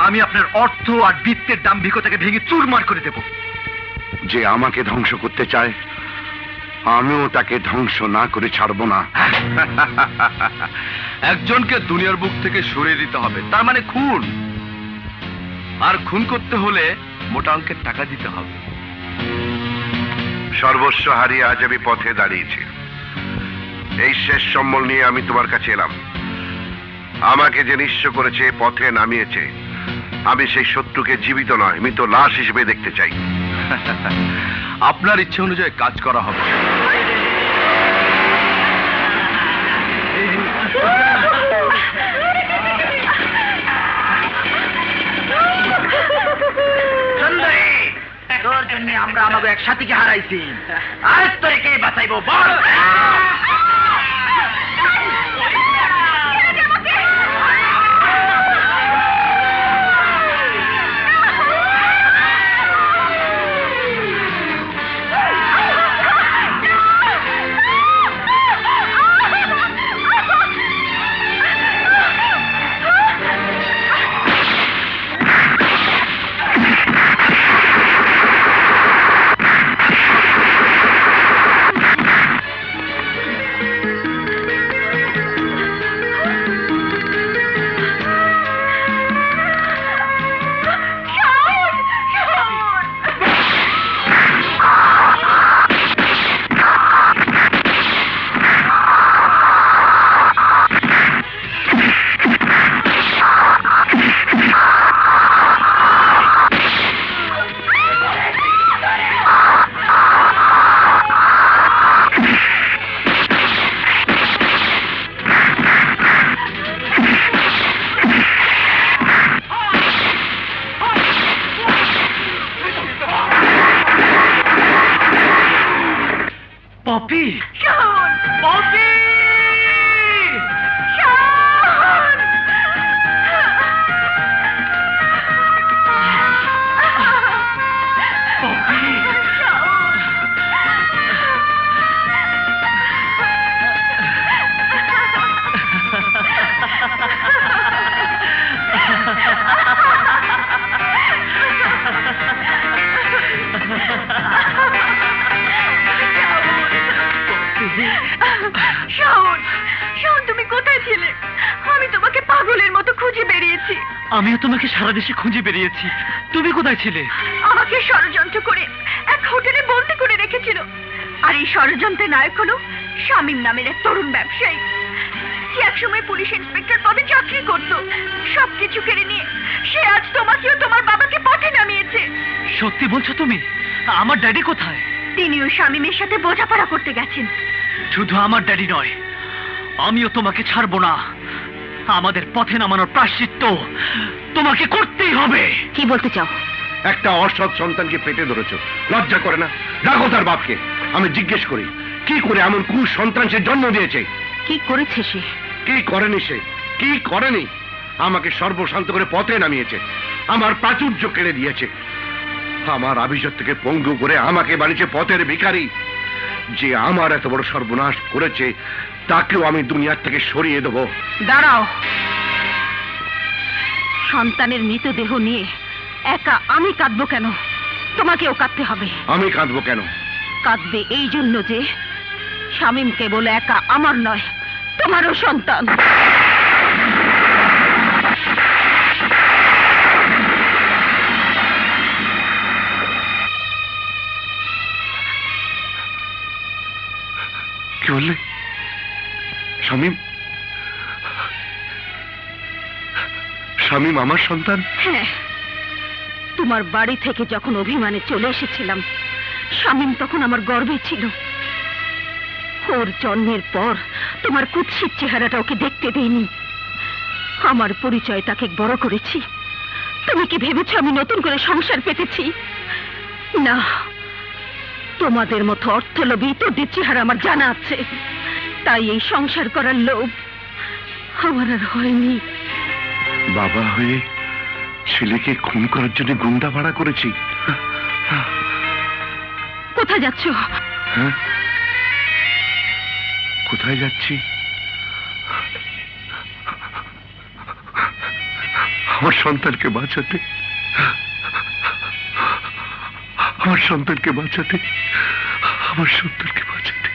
আমি আপনার অর্থ আর বৃত্তের দাম্ভিকতাকে ভেঙে চুরমার করে দেব। যে আমাকে ধ্বংস করতে চায় আমিও তাকে ধ্বংস না করে ছাড়বো না। একজনকে দুনিয়ার বুক থেকে সরিয়ে দিতে হবে, তার মানে খুন। আর খুন করতে হলে মোটা অঙ্কের টাকা দিতে হবে। সর্বস্ব হারিয়ে আজ আমি পথে দাঁড়িয়েছি। এই শেষ সম্বল নিয়ে আমি তোমার কাছে এলাম। আমাকে যে নিঃস্ব করেছে, পথে নামিয়েছে, আমি সেই শত্রুকে জীবিত নয় মৃত লাশ হিসেবে দেখতে চাই। আপনার ইচ্ছে অনুযায়ী কাজ করা হবে। তোর জন্য আমরা আমাকে এক সাথীকে হারাইছি, আজ তোরে কে বাঁচাইবো বল? পপি, শাওন! পপি! শাওন! পপি! শাওন! শাওন, তুমি কোথায় ছিলে? আমি তোমাকে পাগলের মতো খুঁজে বেরিয়েছি। আমিও তোমাকে সারা দেশে খুঁজে বেরিয়েছি। তুমি কোথায় ছিলে? আমাকে ষড়যন্ত্র করে এক হোটেলে বন্দি করে রেখেছিল। আর এই ষড়যন্ত্রের নায়ক হলো শামীম নামের এক তরুণ ব্যবসায়ী, যে একসময় পুলিশ ইন্সপেক্টর পদে চাকরি করত। সবকিছু কেড়ে নিয়ে সে আজ তোমাকেও তোমার বাবাকে পথে নামিয়েছে। সত্যি বলছো তুমি? আমার ড্যাডি কোথায়? তিনিও শামীমের সাথে বোঝাপড়া করতে গেছেন। শুধু আমার ড্যাডি নয়, আমিও তোমাকে ছাড়বো না। আমাদের পথে নামানোর প্রায়শ্চিত্ত তোমাকে করতেই হবে। কি বলতে চাও? একটা অসৎ সন্তানকে পেটে ধরেছো, লজ্জা করে না? রাখো তার বাপকে। আমি জিজ্ঞেস করি, কি করে এমন সন্তান সে জন্ম দিয়েছে? কি করেছে সে? কি করেনি সে? কি করেনি? আমাকে সর্বশান্ত করে পথে নামিয়েছে, আমার প্রাচুর্য কেড়ে দিয়েছে, আমার আভিজাত থেকে পঙ্গু করে আমাকে বানিয়েছে পথের ভিখারি। যে আমার এত বড় সর্বনাশ করেছে তাকেও আমি দুনিয়ার থেকে সরিয়ে দেবো। দাঁড়াও। সন্তানের মৃতদেহ নিয়ে একা আমি কাঁদবো কেন? তোমাকেও কাঁদতে হবে। আমি কাঁদবো কেন? কাঁদবে এই জন্য যে শামীম কেবল একা আমার নয়, তোমারও সন্তান। কি বললে? শামীম? শামীম আমার সন্তান? হ্যাঁ, তোমার বাড়ি থেকে যখন অভিমানে চলে এসেছিলাম, শামীম তখন আমার গর্বে ছিল। ওর জন্মের পর তোমার কুৎসিত চেহারাটা ওকে দেখতে দেইনি। আমার পরিচয় তাকে বড় করেছি। তুমি কি ভেবেছো আমি নতুন করে সংসার পেতেছি? না, তোমাদের মতো অর্থলোভী তোদের চেহারা আমার জানা আছে, তাই এই সংসার করার লোভ আমার আর হয়নি। বাবা হয়ে ছেলেকে খুন করার জন্য গুন্ডা ভাড়া করেছি। কোথায় যাচ্ছ? হ্যাঁ, কোথায় যাচ্ছি? আমার সন্তানকে বাঁচাতে, আমার সন্তানকে বাঁচাতে, আমার সন্তানকে বাঁচাতে।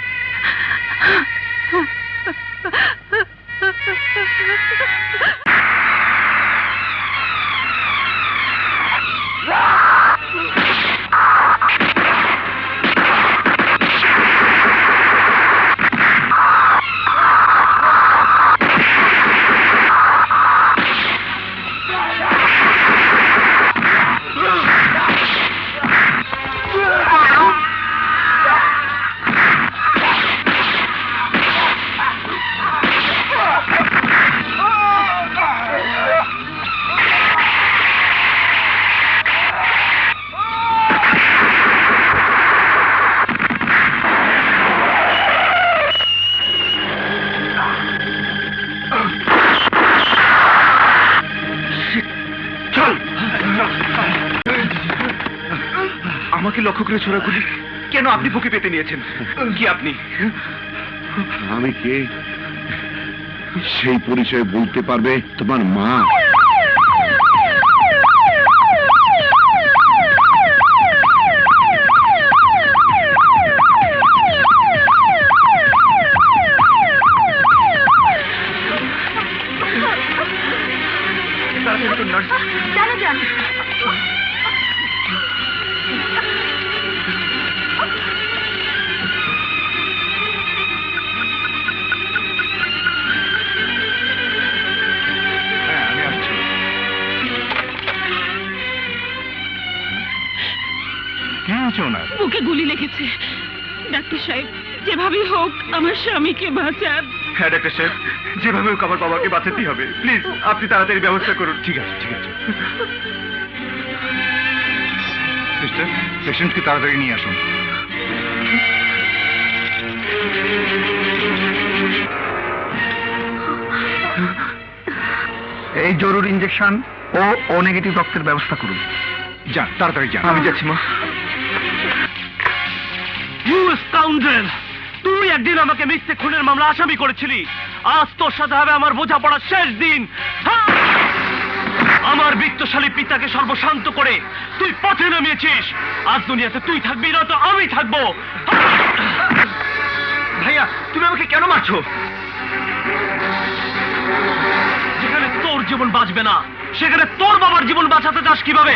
আমাকে লক্ষ্য করে ছোড়া গুলি কেন আপনি বুকে পেতে নিয়েছেন? কি আপনি? আমি কে সেই পরিচয় বলতে পারবে তোমার মা? জানো জান, বুকে গুলি লেগেছে। ডাক্তার সাহেব, যেভাবেই হোক আমার স্বামীকে বাঁচান। হ্যাঁ ডাক্তার সাহেব, যেভাবে হোক আমার বাবাকে বাঁচাতেই হবে। প্লিজ আপনি তাড়াতাড়ি ব্যবস্থা করুন। ঠিক আছে, ঠিক আছে। সিস্টার, পেশেন্টকে তাড়াতাড়ি নিয়ে আসুন। এই জরুরি ইঞ্জেকশন ও নেগেটিভ রক্তের ব্যবস্থা করুন। যান, তাড়াতাড়ি যান। আমি যাচ্ছি মা। ইউ স্কাউন্ড্রেল, তুই একদিন আমাকে মিথ্যে খুনের মামলা আসামি করেছিলি। আজ তোর সাথে হবে আমার বোঝাপড়ার শেষ দিন। আমার বিত্তশালী পিতাকে সর্বশান্ত করে তুই পথে নামিয়েছিস। আজ দুনিয়াতে তুই থাকবি না তো আমি থাকবো। ভাইয়া, তুমি আমাকে কেন মারছো? যেখানে তোর জীবন বাঁচবে না সেখানে তোর বাবার জীবন বাঁচাতে চাস কিভাবে?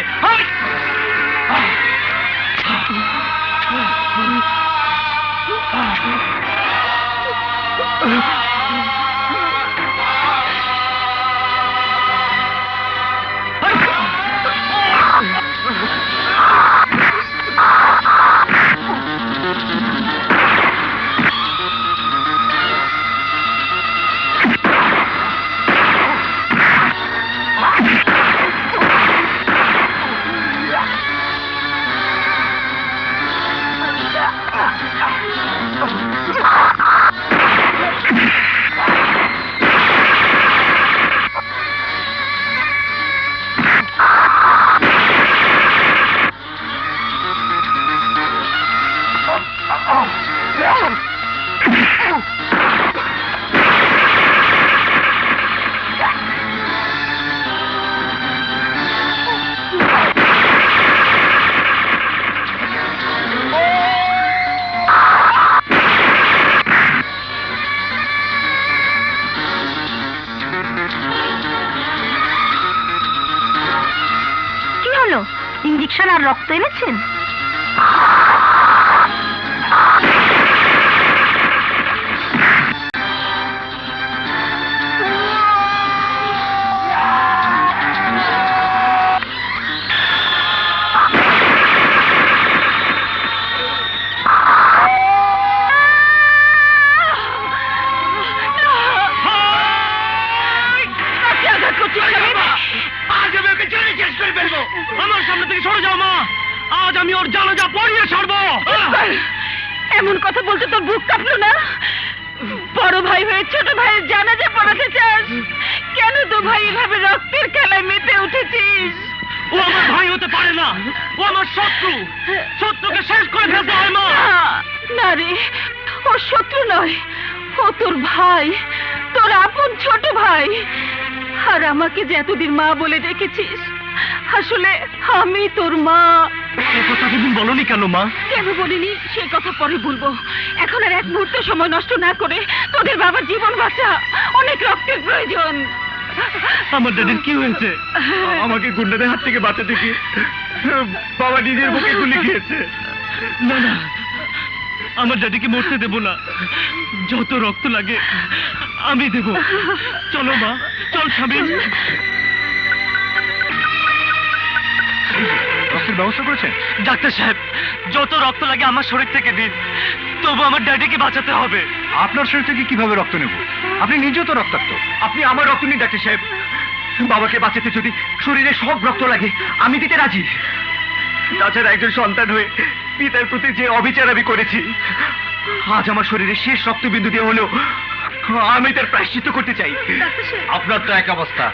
ইঞ্জেকশন আর রক্ত এনেছেন? আমার সামনে থেকে সরে যাও মা। আজ আমি ওর জানাজা পড়িয়ে ছাড়বো। এমন কথা বলতে তোর বুক কাঁপলো না? বড় ভাই হয়ে ছোট ভাইয়ের জানাজা পড়াতে চাস? কেন তো ভাই এভাবে রক্তের খেলায় মেতে উঠেছিস? ও আমার ভাই হতে পারে না, ও আমার শত্রু। শত্রুকে শেষ করে ফেলতে হয় মা। না রে, ও শত্রু নয়, ও তোর ভাই, তোর আপন ছোট ভাই। আর আমাকে যে এতদিন মা বলে ডেকেছিস, আসলে আমি তোর মা। এ কথা সেদিন বলনি কেন মা? কেন বলিনি সে কথা পরে বলবো। এখন আর এক মুহূর্ত সময় নষ্ট না করে তোদের বাবার জীবন বাঁচা, অনেক রক্তের প্রয়োজন। আমার ড্যাডির কি হয়েছে? আমাকে গুন্ডাদের হাত থেকে বাঁচাতে গিয়ে বাবা নিজের বুকে গুলি খেয়েছে। না না, আমার ড্যাডিকে মরতে দেব না। যত রক্ত লাগে আমি দেব। চলো মা, চল স্বামী। রক্তের ব্যবস্থা করেছেন? ডাক্তার সাহেব, যত রক্ত লাগে আমার শরীর থেকে দিন, তবু আমার ড্যাডিকে বাঁচাতে হবে। আপনার শরীর থেকে কিভাবে রক্ত নেব? আপনি নিজেও তো রক্তাক্ত। আপনি আমার রক্ত নিন ডাক্তার সাহেব। বাবাকে বাঁচাতে যদি শরীরে সব রক্ত লাগে আমি দিতে রাজি। তাছাড়া একজন সন্তান হয়ে পিতার প্রতি যে অবিচার আমি করেছি, আজ আমার শরীরে শেষ রক্তবিন্দু দিয়ে হলেও আমি তার প্রায়শ্চিত্ত করতে চাই। আপনার তো এক অবস্থা।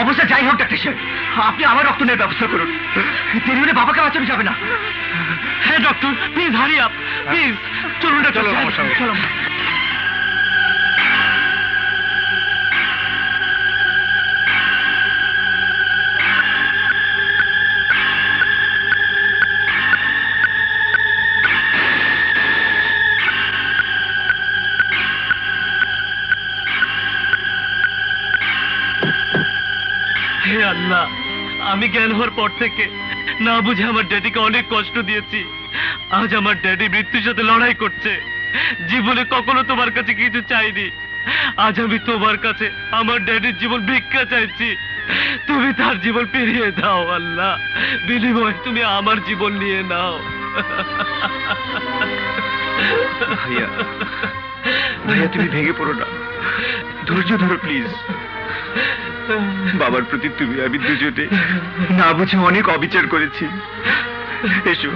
অবস্থা যাই হোক ডাক্তার সাহেব, আপনি আমার রক্ত নেওয়ার ব্যবস্থা করুন। দেরি হলে বাবাকে বাঁচানো যাবে না। হ্যাঁ doctor, please hurry up, please. চলুন ডাক্তার সাহেব, চলো। হে আল্লাহ, আমি জ্ঞান হওয়ার পর থেকে না বুঝে আমার ড্যাডিকে অনেক কষ্ট দিয়েছি। আজ আমার ড্যাডি মৃত্যুর সাথে লড়াই করছে। জীবনে কখনো তোমার কাছে কিছু চাইনি। আজ আমি তোমার কাছে আমার ড্যাডির জীবন ভিক্ষা চাইছি। তুমি তার জীবন ফিরিয়ে দাও আল্লাহ। বিনিময়ে তুমি আমার জীবন নিয়ে নাও। ভাইয়া, ভাইয়া তুমি ভেঙে পড়ো না, ধৈর্য ধরো প্লিজ। বাবার প্রতি তুমি আমি দুজনে না বুঝে অনেক অবিচার করেছি। এসো,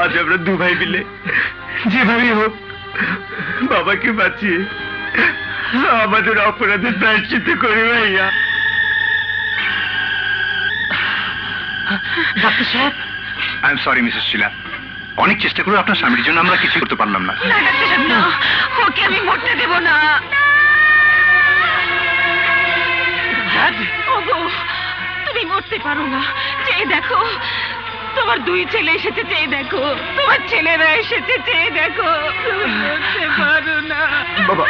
আজ আমরা দু ভাই মিলে যেভাবেই হোক বাবাকে বাঁচিয়ে আমাদের অপরাধের প্রায়শ্চিত্ত করি ভাইয়া। ডাক্তার সাহেব, আই এম সরি মিসেস শিলা, অনেক চেষ্টা করে আপনার স্বামীর জন্য আমরা কিছু করতে পারলাম না। না ডাক্তার সাহেব, না, ওকে আমি মরতে দেব না। ওগো, তুমি মরতে পারো না। চেয়ে দেখো, তোমার দুই ছেলে এসেছে, চেয়ে দেখো, তোমার ছেলেরা এসেছে, চেয়ে দেখো, তুমি মরতে পারো না। বাবা,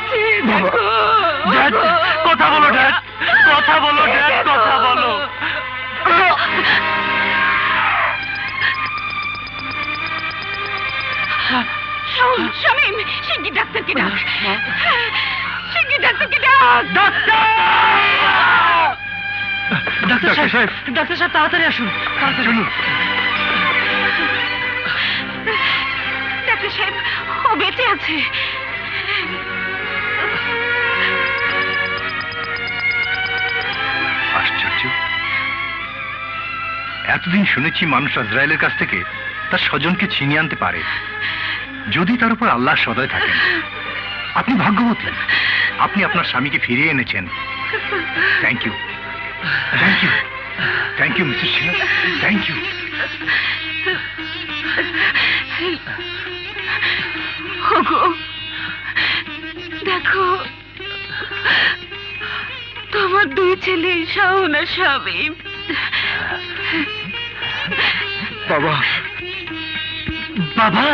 চেয়ে বাবা। দেখো। ড্যাড, কথা বলো ড্যাড, কথা বলো ড্যাড, কথা বলো। শোন শামীম, শিগগির ডাক্তারকে ডাক, শিগগির ডাক্তারকে ডাক। ডাক্তার সাহেব, ডাক্তার সাহেব তাড়াতাড়ি আসুন, চলুন। ডাক্তার সাহেব, ও বেঁচে আছে। আশ্চর্য, এতদিন শুনেছি মানুষ আজরায়েলের কাছ থেকে তার স্বজনকে ছিনিয়ে আনতে পারে যদি তার উপর আল্লাহ সদয় থাকেন। আপনি ভাগ্যবতী, আপনি আপনার স্বামীকে ফিরিয়ে এনেছেন। Thank you, thank you, thank you Mrs Shila, thank you. ওগো, দেখো, তোমার দুই ছেলে শাওন আর শামীম। বাবা, বাবা,